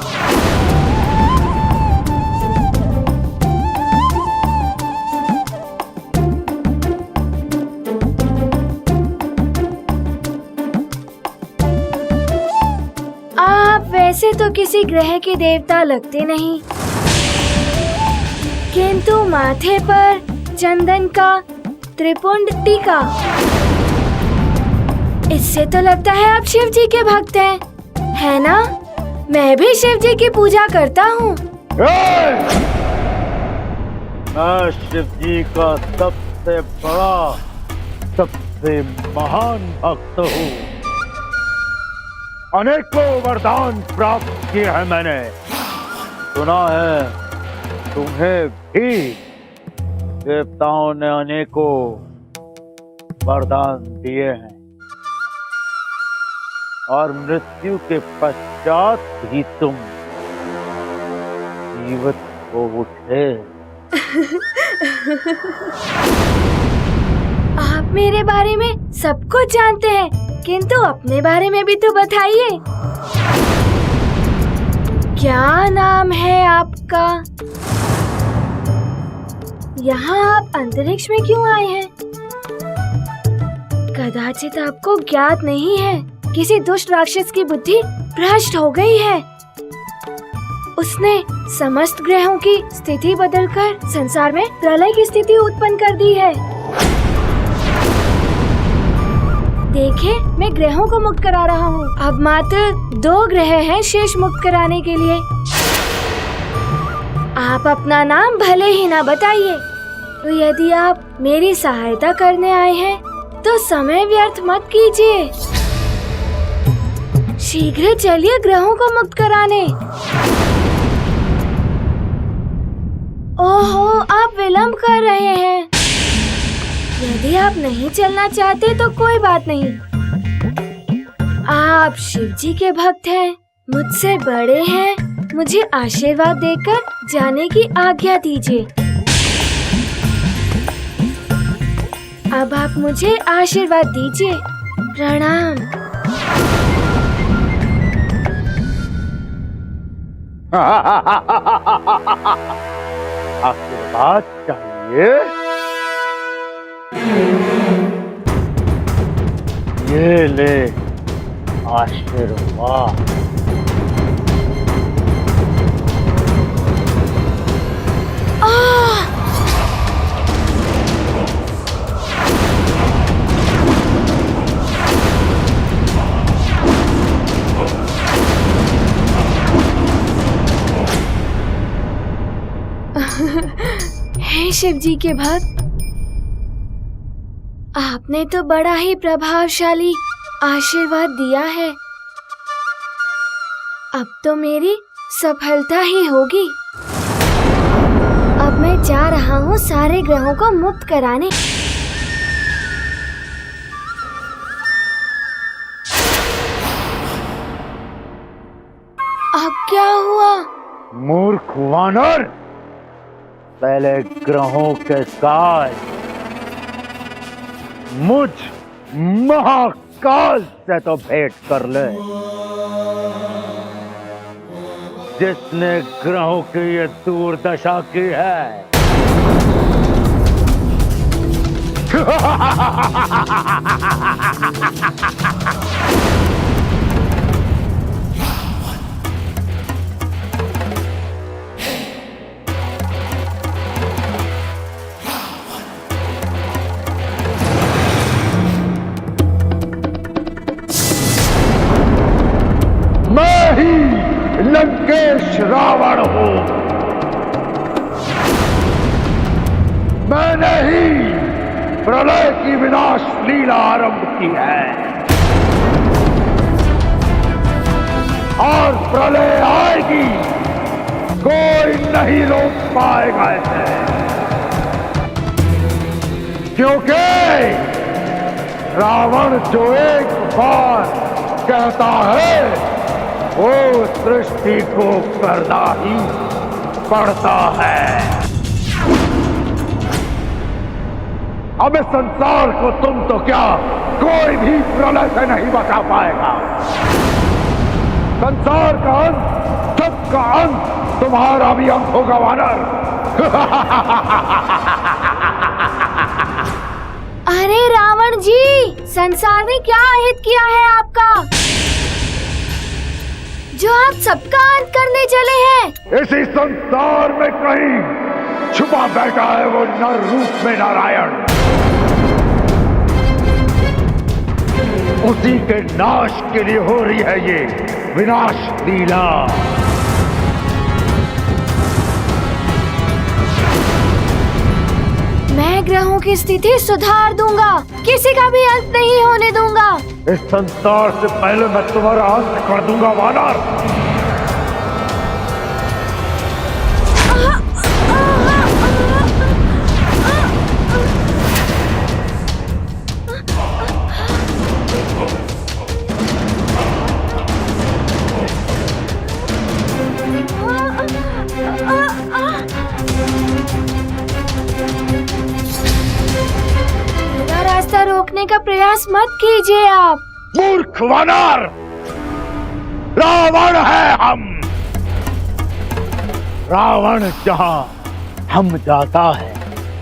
आप वैसे तो किसी ग्रह के देवता लगते नहीं, किंतु माथे पर चंदन का त्रिपुंड टीका, इससे तो लगता है आप शिव जी के भक्त हैं, है ना? मैं भी शिव जी की पूजा करता हूँ। मैं शिव जी का सबसे बड़ा, सबसे महान भक्त हूँ। अनेकों वरदान प्राप्त किए हैं मैंने। सुना है तुम्हें भी देवताओं ने अनेकों वरदान दिए हैं, और मृत्यु के पश्चात भी तुम जीवित हो उठे। आप मेरे बारे में सब कुछ जानते हैं, किंतु अपने बारे में भी तो बताइए। क्या नाम है आपका? यहाँ आप अंतरिक्ष में क्यों आए हैं? कदाचित आपको ज्ञात नहीं है, किसी दुष्ट राक्षस की बुद्धि भ्रष्ट हो गई है। उसने समस्त ग्रहों की स्थिति बदलकर संसार में प्रलय की स्थिति उत्पन्न कर दी है। देखिए, मैं ग्रहों को मुक्त करा रहा हूँ। अब मात्र 2 ग्रह हैं शेष मुक्त कराने के लिए। आप अपना नाम भले ही ना बताइए, तो यदि आप मेरी सहायता करने आए हैं तो समय व्यर्थ मत कीजिए। शीघ्र चलिए ग्रहों को मुक्त कराने। ओहो, आप विलंब कर रहे हैं। यदि आप नहीं चलना चाहते तो कोई बात नहीं। आप शिव जी के भक्त हैं, मुझसे बड़े हैं, मुझे आशीर्वाद देकर जाने की आज्ञा दीजिए। अब आप मुझे आशीर्वाद दीजिए। प्रणाम। आशीर्वाद चाहिए? ये ले आशीर्वाद। हे शिव जी के भक्त, आपने तो बड़ा ही प्रभावशाली आशीर्वाद दिया है। अब तो मेरी सफलता ही होगी। अब मैं जा रहा हूँ सारे ग्रहों को मुक्त कराने। अब क्या हुआ? मूर्ख वानर, पहले ग्रहों के साथ मुझ महाकाल से तो भेंट कर ले, जिसने ग्रहों की ये दुर्दशा की है। प्रलय की विनाश लीला आरंभ की है और प्रलय आएगी, कोई नहीं रोक पाएगा इसे, क्योंकि रावण जो एक बार कहता है वो सृष्टि को करना ही पड़ता है। अब इस संसार को तुम तो क्या, कोई भी प्रलय से नहीं बचा पाएगा। संसार का अंत, सबका अंत, तुम्हारा भी अंत होगा वानर। अरे रावण जी, संसार ने क्या अहित किया है आपका, जो आप सबका अंत करने चले हैं? इसी संसार में कहीं छुपा बैठा है वो नर रूप में नारायण। उसी के नाश के लिए हो रही है ये विनाश लीला। मैं ग्रहों की स्थिति सुधार दूंगा, किसी का भी अंत नहीं होने दूंगा। इस संसार से पहले मैं तुम्हारा अंत कर दूंगा वानर। रास्ता रोकने का प्रयास मत कीजिए आप। मूर्ख वानर, रावण है हम। रावण जहाँ हम जाता है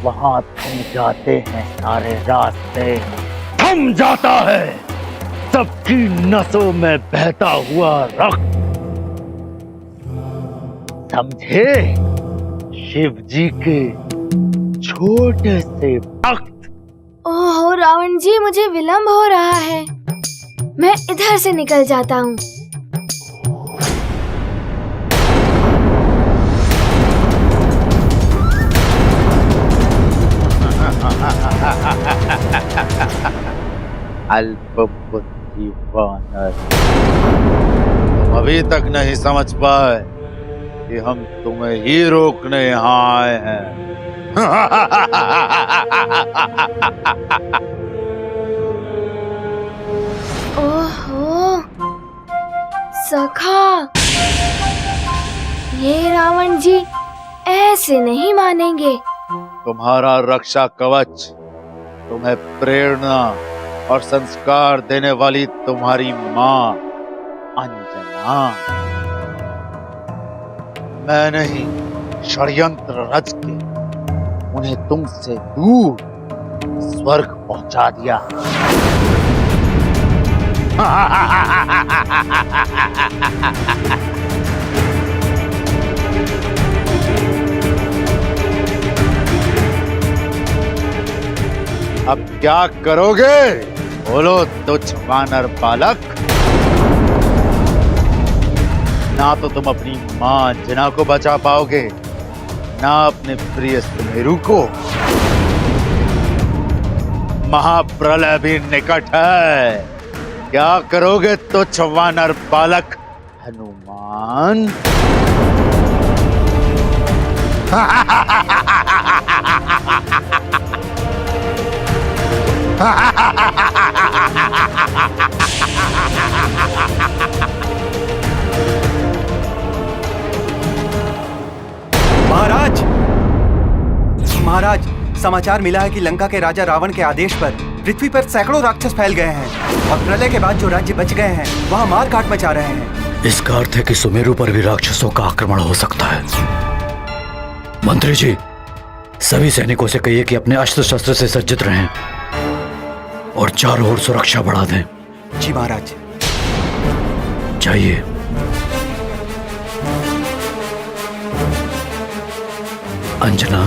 वहाँ थम जाते हैं सारे रास्ते, थम जाता है सबकी नसों में बहता हुआ रक्त। समझे? शिव जी के छोटे से भक्त। ओहो रावण जी, मुझे विलंब हो रहा है, मैं इधर से निकल जाता हूँ। अल्प बुद्धि वानर, तुम अभी तक नहीं समझ पाए कि हम तुम्हें ही रोकने यहाँ आए हैं। ओहो सखा, ये रावण जी ऐसे नहीं मानेंगे। तुम्हारा रक्षा कवच, तुम्हें प्रेरणा और संस्कार देने वाली तुम्हारी माँ अंजना, मैं नहीं, षड्यंत्र रच के उन्हें तुमसे दूर स्वर्ग पहुंचा दिया। अब क्या करोगे? बोलो तुच्छ वानर बालक। ना तो तुम अपनी माँ अंजना को बचा पाओगे, ना अपने प्रिय सुमेरु को। महाप्रलय भी निकट है, क्या करोगे तुच्छ वानर बालक हनुमान? महाराज, महाराज, समाचार मिला है कि लंका के राजा रावण के आदेश पर पृथ्वी पर सैकड़ों राक्षस फैल गए हैं और प्रलय के बाद जो राज्य बच गए हैं वहाँ मार काट मचा रहे हैं। इसका अर्थ है कि सुमेरु पर भी राक्षसों का आक्रमण हो सकता है। मंत्री जी, सभी सैनिकों से कहिए कि अपने अस्त्र शस्त्र से सज्जित रहें और चारों ओर सुरक्षा बढ़ा दें। जी महाराज। जाइए। अंजना,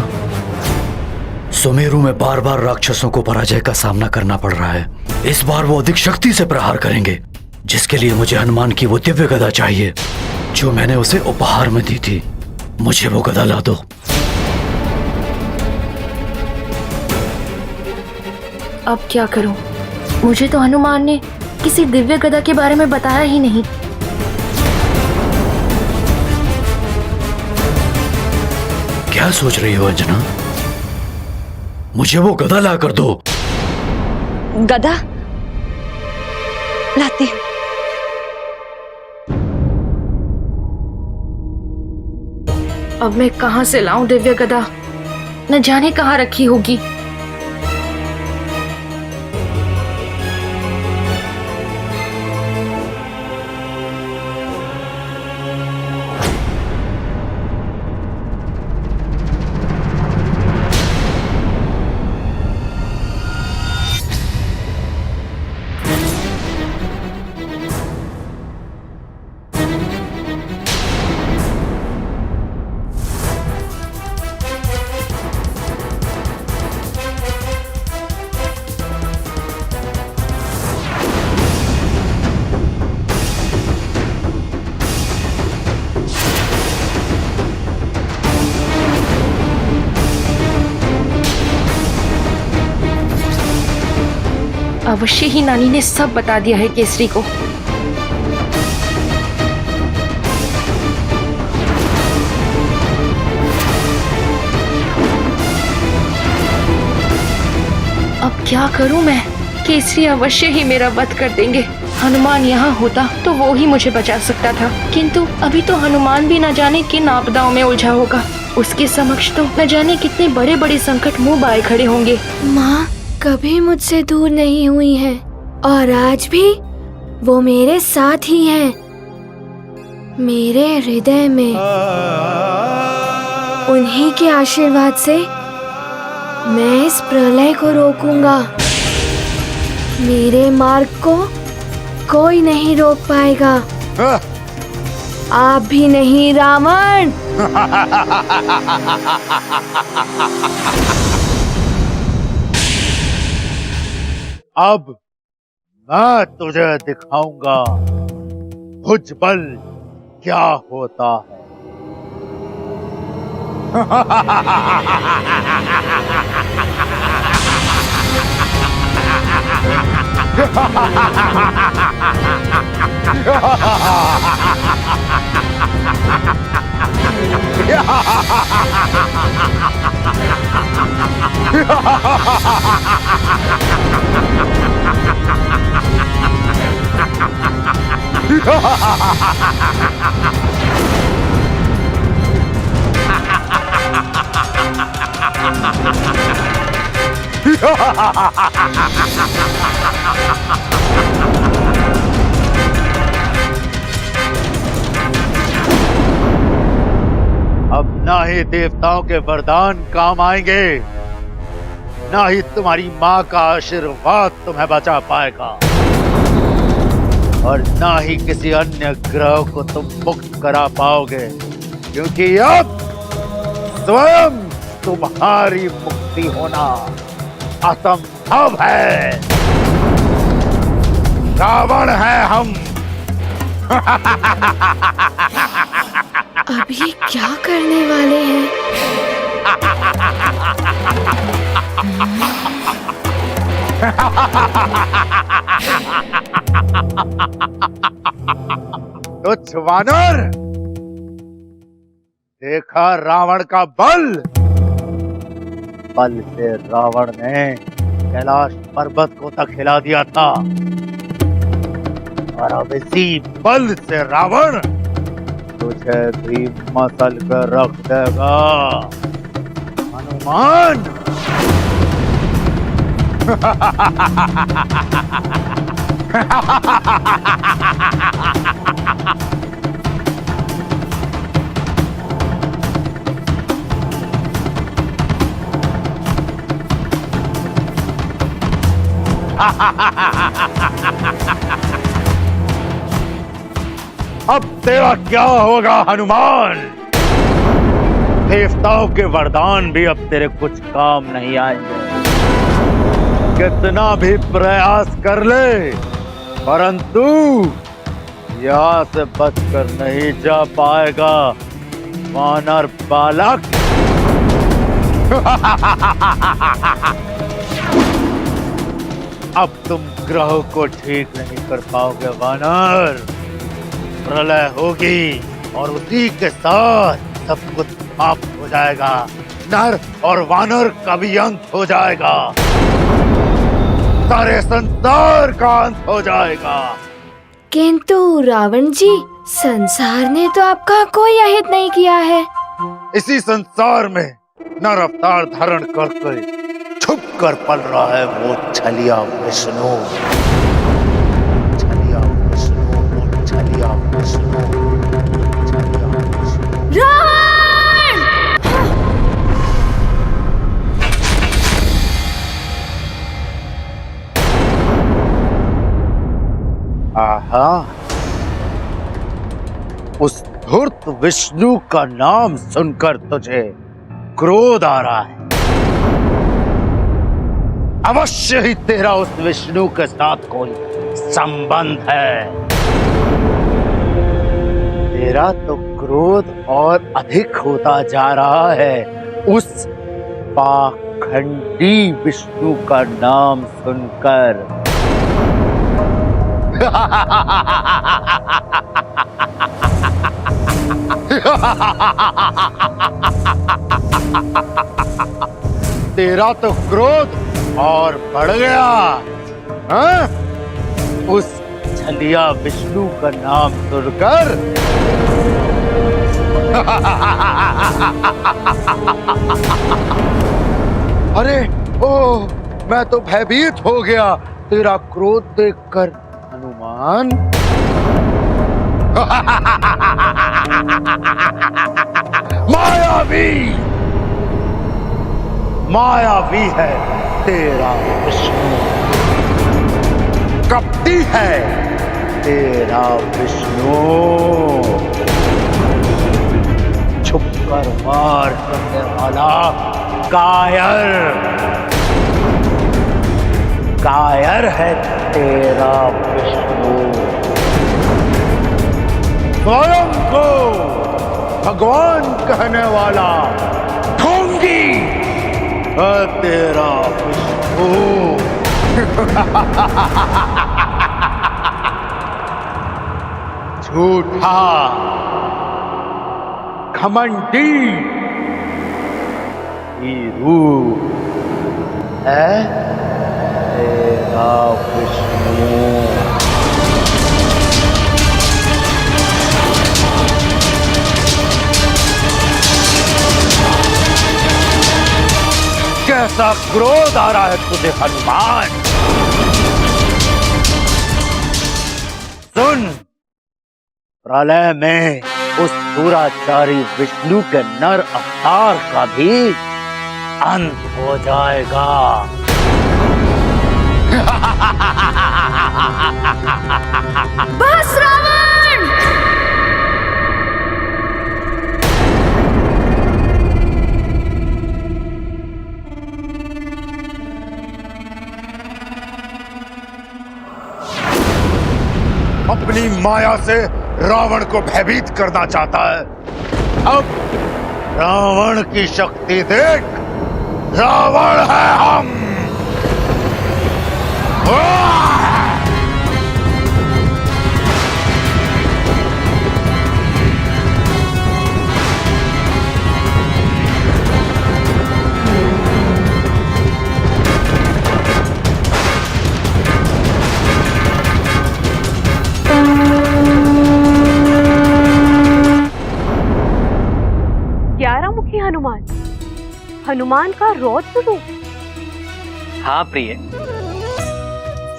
सुमेरु में बार बार राक्षसों को पराजय का सामना करना पड़ रहा है। इस बार वो अधिक शक्ति से प्रहार करेंगे, जिसके लिए मुझे हनुमान की वो दिव्य गदा चाहिए जो मैंने उसे उपहार में दी थी। मुझे वो गदा ला दो। अब क्या करूं? मुझे तो हनुमान ने किसी दिव्य गदा के बारे में बताया ही नहीं। क्या सोच रही हो अंजना? मुझे वो गदा ला कर दो। गदा लाती हूं। अब मैं कहां से लाऊं दिव्य गदा? न जाने कहां रखी होगी। अवश्य ही नानी ने सब बता दिया है केसरी को। अब क्या करूं मैं? केसरी अवश्य ही मेरा वध कर देंगे। हनुमान यहाँ होता तो वो ही मुझे बचा सकता था, किंतु अभी तो हनुमान भी न जाने किन आपदाओं में उलझा होगा। उसके समक्ष तो न जाने कितने बड़े बड़े संकट मुंह बाए खड़े होंगे। माँ कभी मुझसे दूर नहीं हुई हैं और आज भी वो मेरे साथ ही हैं, मेरे हृदय में। उन्हीं के आशीर्वाद से मैं इस प्रलय को रोकूंगा। मेरे मार्ग को कोई नहीं रोक पाएगा, आप भी नहीं रावण। अब मैं तुझे दिखाऊंगा भुजबल क्या होता है। अब ना ही देवताओं के वरदान काम आएंगे, ना ही तुम्हारी माँ का आशीर्वाद तुम्हें बचा पाएगा, और ना ही किसी अन्य ग्रह को तुम मुक्त करा पाओगे, क्योंकि अब स्वयं तुम्हारी मुक्ति होना असंभव है। रावण है हम। अब ये क्या करने वाले हैं? तुच्छ वानर, देखा रावण का बल। बल से रावण ने कैलाश पर्वत को तक हिला दिया था, और अब इसी बल से रावण तुझे भी मसल कर रख देगा। हनुमान अब तेरा क्या होगा हनुमान? देवताओं के वरदान भी अब तेरे कुछ काम नहीं आएंगे। कितना भी प्रयास कर ले, परंतु यहाँ से बचकर नहीं जा पाएगा वानर बालक। अब तुम ग्रहों को ठीक नहीं कर पाओगे वानर। प्रलय होगी और उसी के साथ सब कुछ समाप्त हो जाएगा। नर और वानर का भी अंत हो जाएगा। सारे संसार का अंत हो जाएगा। किंतु रावण जी, संसार ने तो आपका कोई अहित नहीं किया है। इसी संसार में नर अवतार धारण करके छुप कर पल रहा है वो छलिया विष्णु। छलिया विष्णु, वो छलिया विष्णु, छलिया विष्णु। रावण! आहा, उस धूर्त विष्णु का नाम सुनकर तुझे क्रोध आ रहा है। अवश्य ही तेरा उस विष्णु के साथ कोई संबंध है। तेरा तो क्रोध और अधिक होता जा रहा है उस पाखंडी विष्णु का नाम सुनकर। तेरा तो क्रोध और बढ़ गया, हाँ? उस छलिया विष्णु का नाम सुनकर। अरे ओ, मैं तो भयभीत हो गया तेरा क्रोध देखकर हनुमान। मायावी है तेरा विष्णु, कपटी है तेरा विष्णु, छुपकर वार करने वाला कायर है तेरा विष्णु। स्वयं को भगवान कहने वाला ढोंगी है तेरा विष्णु। झूठा घमंडी ही रूप है तेरा विष्णु। कैसा क्रोध आ रहा है तुझे हनुमान। सुन, प्रलय में उस दुराचारी विष्णु के नर अवतार का भी अंत हो जाएगा। बस रावण! अपनी माया से रावण को भयभीत करना चाहता है। अब रावण की शक्ति देख। रावण है हम। ग्यारहमुखी हनुमान, हनुमान का रौद्र रूप। हाँ प्रिय,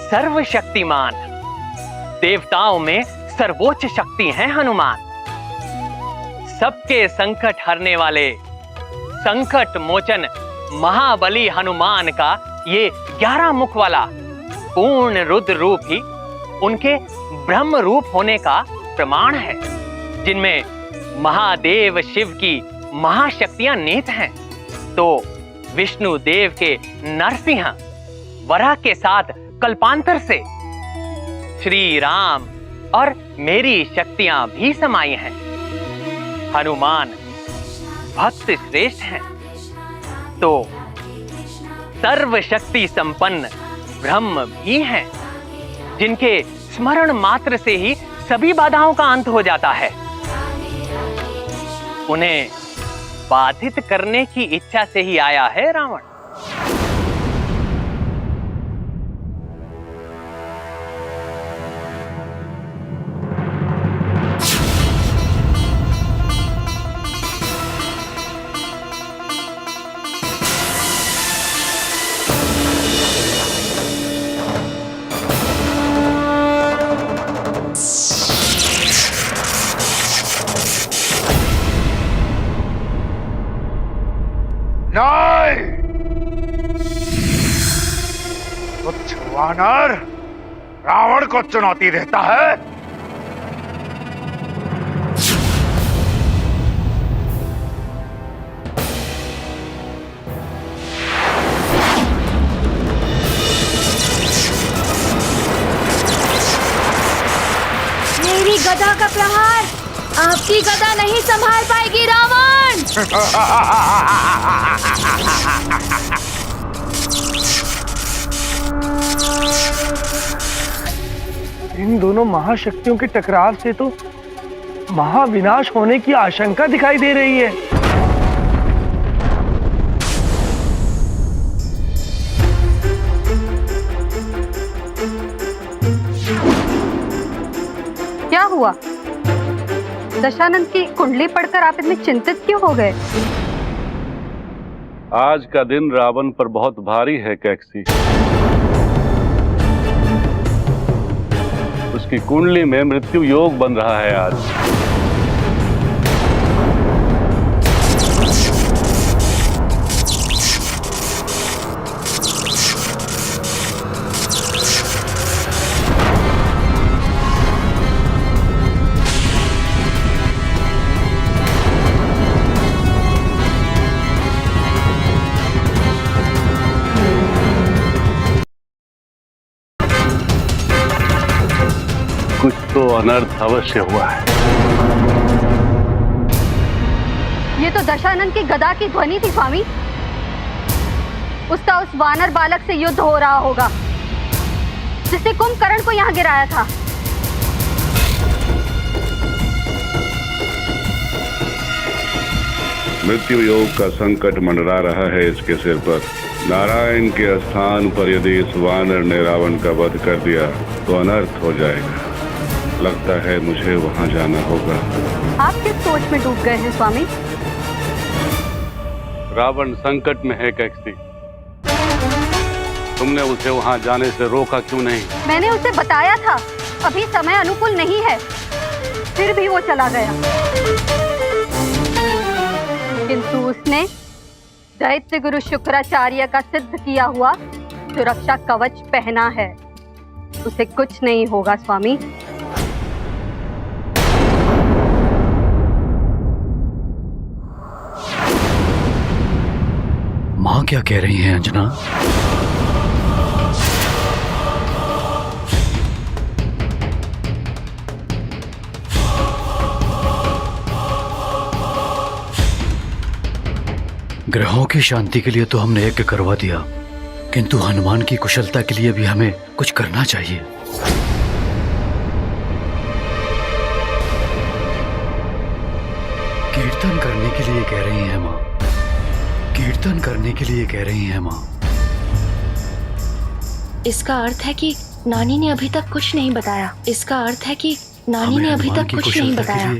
सर्वशक्तिमान, देवताओं में सर्वोच्च शक्ति है हनुमान। सबके संकट हरने वाले संकट मोचन महाबली हनुमान का ये 11 मुख वाला पूर्ण रुद्र रूप ही उनके ब्रह्म रूप होने का प्रमाण है, जिनमें महादेव शिव की महाशक्तियां निहित हैं। तो विष्णु देव के नरसिंह वराह के साथ कल्पांतर से श्री राम और मेरी शक्तियां भी समाई हैं। हनुमान भक्त श्रेष्ठ हैं, तो सर्वशक्ति संपन्न ब्रह्म भी हैं, जिनके स्मरण मात्र से ही सभी बाधाओं का अंत हो जाता है। उन्हें बाधित करने की इच्छा से ही आया है रावण। नहीं, कुछ वानर रावण को चुनौती देता है। मेरी गदा का प्रहार आपकी गदा नहीं संभाल पाएगी रावण। इन दोनों महाशक्तियों के टकराव से तो महाविनाश होने की आशंका दिखाई दे रही है। क्या हुआ? दशानंद की कुंडली पढ़कर आप इतने चिंतित क्यों हो गए? आज का दिन रावण पर बहुत भारी है कैक्सी। उसकी कुंडली में मृत्यु योग बन रहा है आज। कुछ तो अनर्थ अवश्य हुआ है। ये तो दशानंद की गदा की ध्वनि थी स्वामी। उसका उस वानर बालक से युद्ध हो रहा होगा, जिसने कुंभकर्ण को यहाँ गिराया था। मृत्यु योग का संकट मंडरा रहा है इसके सिर पर। नारायण के स्थान पर यदि इस वानर ने रावण का वध कर दिया तो अनर्थ हो जाएगा। लगता है मुझे वहां जाना होगा। आप किस सोच में डूब गए हैं स्वामी? रावण संकट में है कैक्सी। तुमने उसे वहां जाने से रोका क्यों नहीं? मैंने उसे बताया था अभी समय अनुकूल नहीं है, फिर भी वो चला गया। किंतु उसने दैत्य गुरु शुक्राचार्य का सिद्ध किया हुआ सुरक्षा कवच पहना है। उसे कुछ नहीं होगा स्वामी। माँ क्या कह रही हैं अंजना? ग्रहों की शांति के लिए तो हमने यज्ञ करवा दिया, किंतु हनुमान की कुशलता के लिए भी हमें कुछ करना चाहिए। कीर्तन करने के लिए कह रही हैं माँ। कीर्तन करने के लिए कह रही हैं माँ। इसका अर्थ है कि नानी ने अभी तक कुछ नहीं बताया। इसका अर्थ है कि नानी ने अभी तक कुछ नहीं बताया।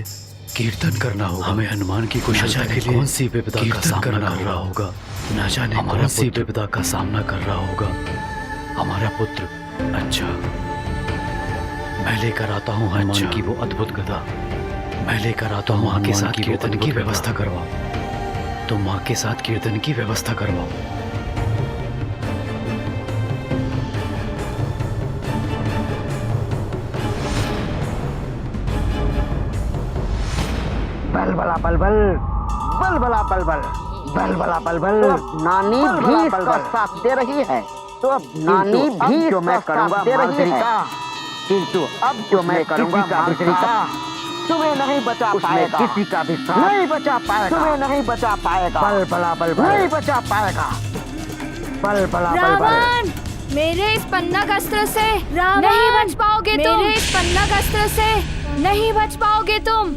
कीर्तन करना होगा। हमें हनुमान की कुशलता के लिए कौन सी विपदा का सामना कर रहा होगा, न जाने कौन सी विपदा का सामना कर रहा होगा हमारा पुत्र। अच्छा, मैं लेकर आता हूँ हनुमान की वो अद्भुत गदा। मैं लेकर आता हूँ माँ के साथ कीर्तन की व्यवस्था करवाओ। तो माँ के साथ कीर्तन की व्यवस्था करवाओ। बल बला बल बल, बल बला बल बल, बल बला बल बल। तो अब नानी भी इसका साथ दे रही है। तो अब नानी भी जो मैं करूँगा दे रही है। किंतु अब जो मैं करूँगा का तुम्हें नहीं बचा पाएगा। किसी का भी साथ नहीं बचा पाएगा। तुम्हें नहीं बचा पाएगा। बल बला बल बल नहीं बचा पाएगा। बल बला बल बल। मेरे इस पन्नग अस्त्र से नहीं बच पाओगे तुम। मेरे इस पन्नग अस्त्र से नहीं बच पाओगे तुम।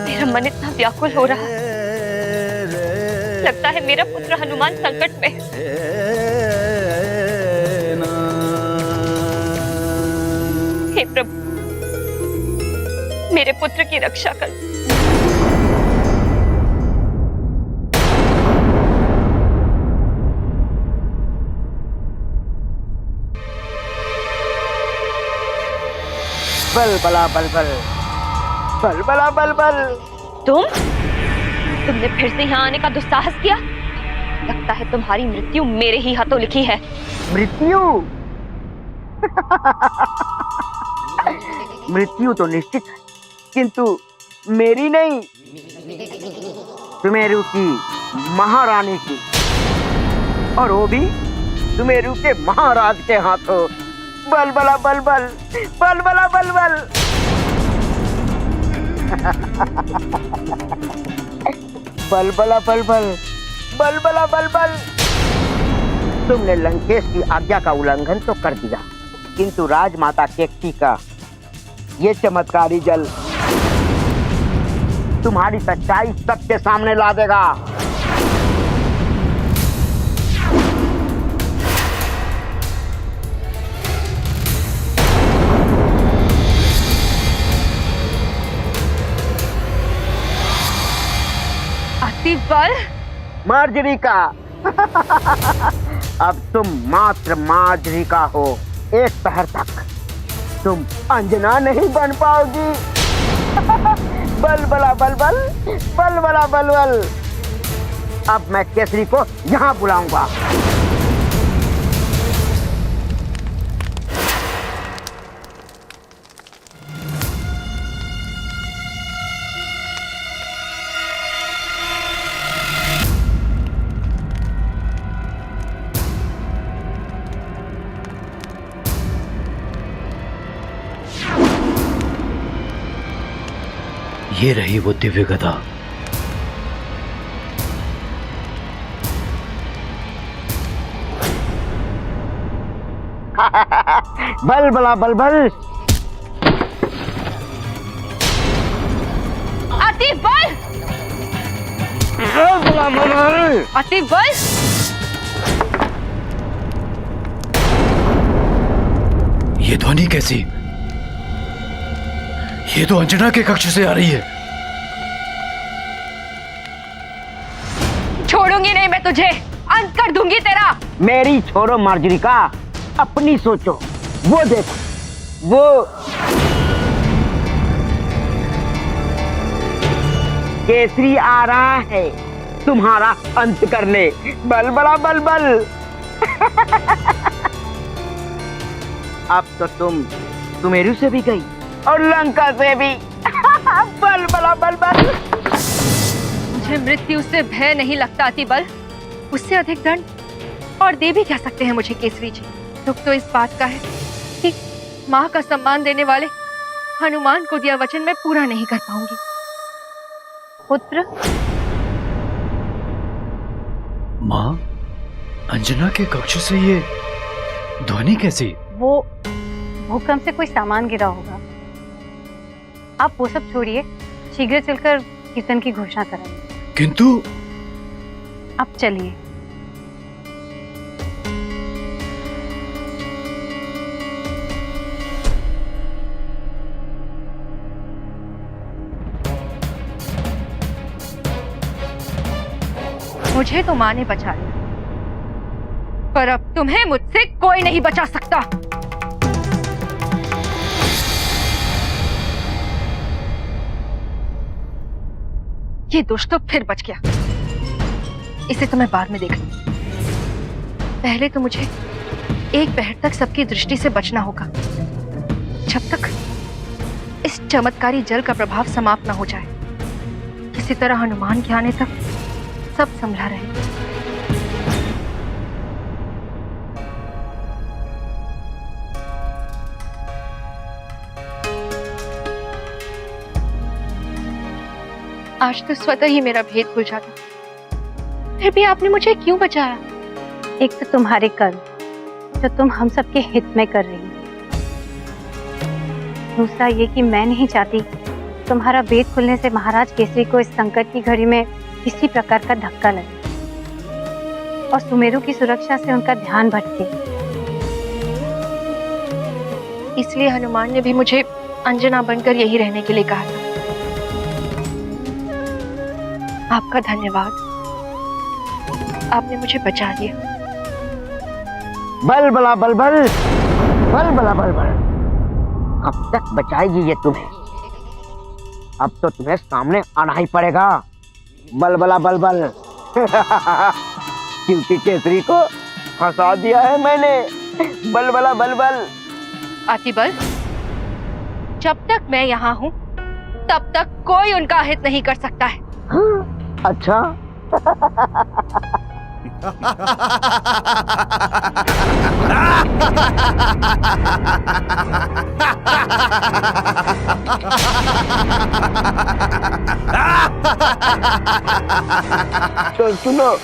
मेरा मन इतना व्याकुल हो रहा है, लगता है मेरा पुत्र हनुमान संकट में है। हे प्रभु, मेरे पुत्र की रक्षा कर। बल बला बल बल बल बला बल बल। तुमने फिर से यहाँ आने का दुस्साहस किया। लगता है तुम्हारी मृत्यु मेरे ही हाथों लिखी है। मृत्यु? मृत्यु तो निश्चित है, किंतु मेरी नहीं, सुमेरु की महारानी की, और वो भी सुमेरु के महाराज के हाथों। बल बला बल बल बल बला बल बल। बल बला बल बल बल बला बल बल। तुमने लंकेश की आज्ञा का उल्लंघन तो कर दिया, किंतु राजमाता केकटी का ये चमत्कारी जल तुम्हारी सच्चाई सबके सामने ला देगा। बल मार्जरिका। अब तुम मात्र मार्जरिका हो। एक पहर तक तुम अंजना नहीं बन पाओगी। बल बला बल बल बल बला बल बल। अब मैं केसरी को यहाँ बुलाऊंगा। ये रही वो दिव्य गदा। बल बला बल बल। अति बल। बल बला बल बल। अति बल। ये ध्वनि कैसी? ये तो अंजना के कक्ष से आ रही है। छोड़ूंगी नहीं मैं तुझे, अंत कर दूंगी तेरा। मेरी छोड़ो मार्जरिका, अपनी सोचो। वो देखो, वो केसरी आ रहा है तुम्हारा अंत करने। बल बला बल बल। अब तो तुम सुमेरु से भी गई और लंका से भी। बल बला बल बल। मुझे मृत्यु से भय नहीं लगता अति बल। उससे अधिक दंड और दे भी क्या सकते हैं मुझे केसरी जी। दुख तो इस बात का है कि माँ का सम्मान देने वाले हनुमान को दिया वचन मैं पूरा नहीं कर पाऊंगी। पुत्र, माँ, अंजना के कक्ष से ये ध्वनि कैसी? वो भूकंप से कोई सामान गिरा होगा। आप वो सब छोड़िए, शीघ्र चलकर कीर्तन की घोषणा कराइए। किंतु अब चलिए। मुझे तो माँ ने बचा लिया, पर अब तुम्हें मुझसे कोई नहीं बचा सकता। ये दुष्ट तो फिर बच गया। इसे तो मैं बाद में देख लूं। पहले तो मुझे एक पहर तक सबकी दृष्टि से बचना होगा, जब तक इस चमत्कारी जल का प्रभाव समाप्त न हो जाए। किसी तरह हनुमान के आने तक सब संभला रहे। आज तो स्वतः ही मेरा भेद खुल जाता, फिर भी आपने मुझे क्यों बचाया? एक तो तुम्हारे कर्म जो तुम हम सबके हित में कर रही हो, दूसरा ये कि मैं नहीं चाहती तुम्हारा भेद खुलने से महाराज केसरी को इस संकट की घड़ी में किसी प्रकार का धक्का लगे और सुमेरु की सुरक्षा से उनका ध्यान भटके। इसलिए हनुमान ने भी मुझे अंजना बनकर यही रहने के लिए कहा था। आपका धन्यवाद, आपने मुझे बचा लिया। बल बला बल बल बल बला बल बल। कब तक बचाएगी ये तुम्हें? अब तो तुम्हें सामने आना ही पड़ेगा। बल बला बल बल। क्योंकि केसरी को फंसा दिया है मैंने। बल बला बल बल। अतिबल, जब तक मैं यहाँ हूँ तब तक कोई उनका हित नहीं कर सकता है। अच्छा। तो सुनो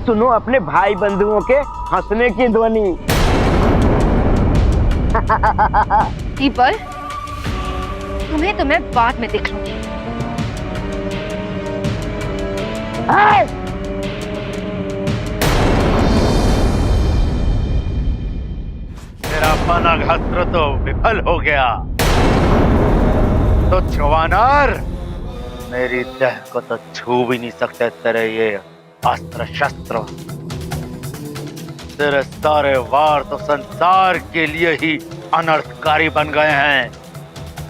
सुनो अपने भाई बंधुओं के हंसने की ध्वनि। अतिबल, तुम्हें तो मैं बाद में देख लूंगी। मेरा पनाघास्त्र तो विफल हो गया। तो चवानर, मेरी देह को तो छू भी नहीं सकते तेरे ये अस्त्र शस्त्र। तेरे सारे वार तो संसार के लिए ही अनर्थकारी बन गए हैं।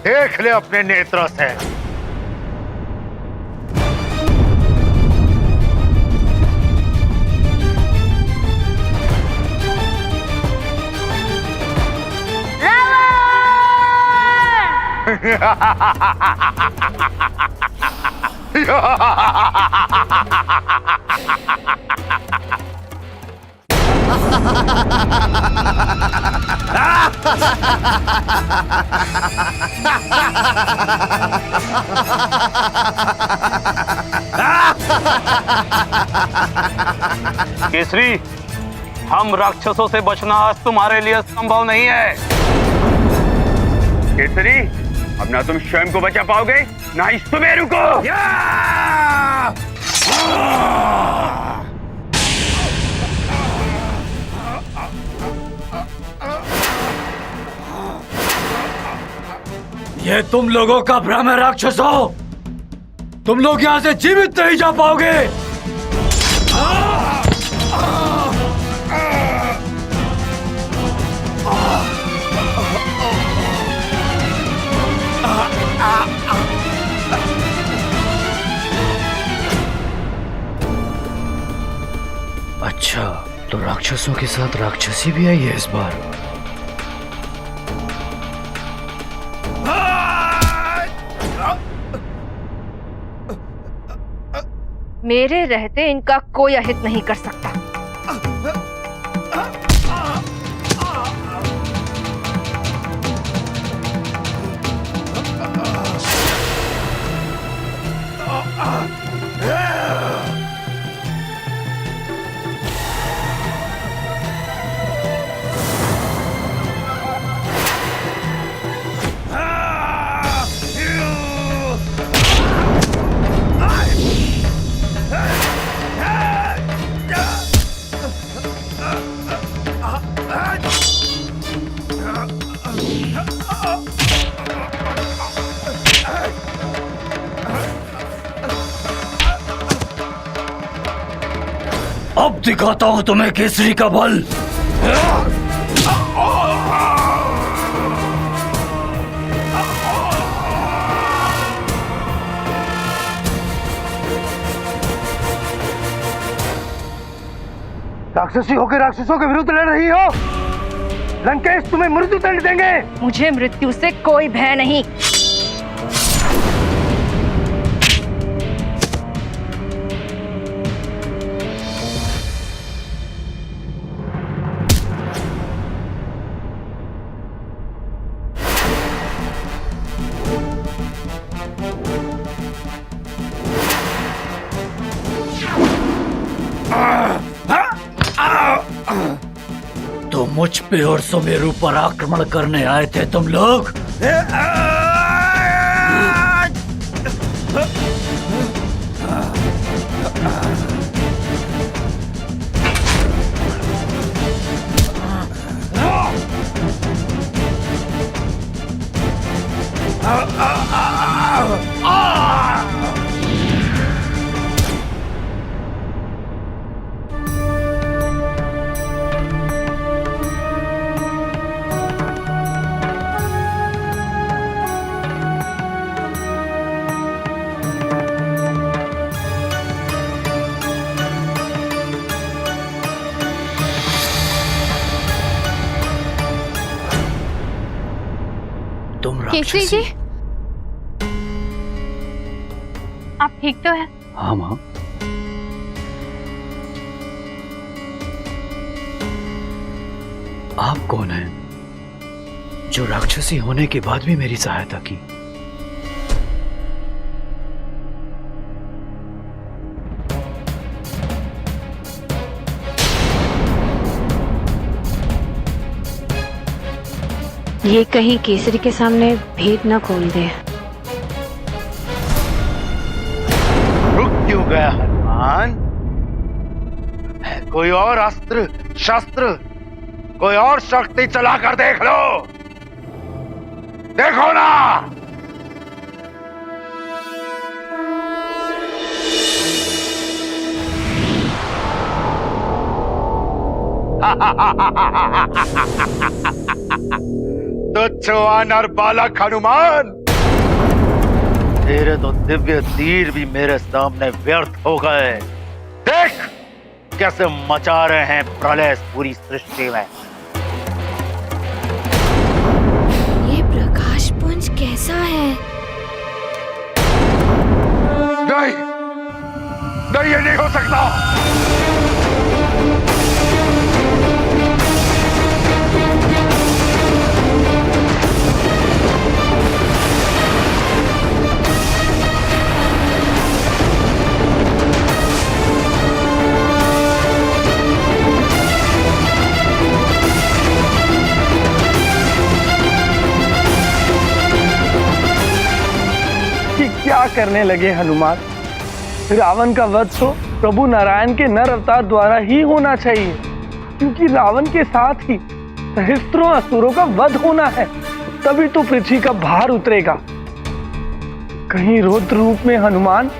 देख ले अपने नेत्रों से। केसरी, हम राक्षसों से बचना आज तुम्हारे लिए संभव नहीं है। केसरी, अब ना तुम स्वयं को बचा पाओगे ना ही सुमेरु को। ये तुम लोगों का भ्रम है राक्षसों। तुम लोग यहाँ से जीवित नहीं जा पाओगे। अच्छा, तो राक्षसों के साथ राक्षसी भी आई है इस बार। मेरे रहते इनका कोई अहित नहीं कर सकता। अब दिखाता हूं तुम्हें केसरी का बल। राक्षसी होकर राक्षसों के विरुद्ध लड़ रही हो। लंकेश तुम्हें मृत्यु दंड देंगे। मुझे मृत्यु से कोई भय नहीं। तो मुझ पे और सुमेरु पर आक्रमण करने आए थे तुम लोग? केसरी जी, आप ठीक तो हैं? हाँ माँ। आप कौन हैं जो राक्षसी होने के बाद भी मेरी सहायता की? ये कहीं केसरी के सामने भेद न खोल दे। रुक क्यों गया हनुमान? कोई और अस्त्र शस्त्र, कोई और शक्ति चलाकर देख लो। देखो ना। तुच्छ वानर बालक हनुमान, तेरे तो दिव्य तीर भी मेरे सामने व्यर्थ हो गए। देख कैसे मचा रहे हैं प्रलय पूरी सृष्टि में। ये प्रकाश पुंज कैसा है? नहीं, नहीं, ये नहीं हो सकता। क्या करने लगे हनुमान? रावण का वध तो प्रभु नारायण के नर अवतार द्वारा ही होना चाहिए, क्योंकि रावण के साथ ही सहस्त्रों असुरों का वध होना है, तभी तो पृथ्वी का भार उतरेगा। कहीं रौद्र रूप में हनुमान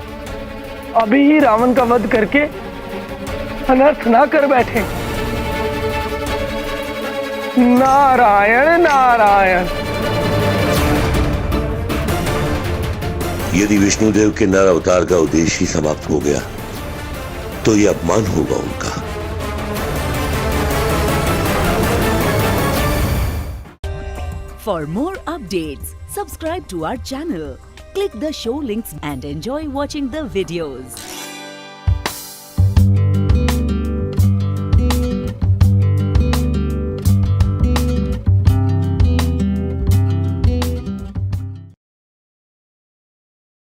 अभी ही रावण का वध करके अनर्थ ना कर बैठे। नारायण नारायण। यदि विष्णुदेव के नर अवतार का उद्देश्य ही समाप्त हो गया तो यह अपमान होगा उनका। For more updates, subscribe to our channel, click the show links and enjoy watching the videos.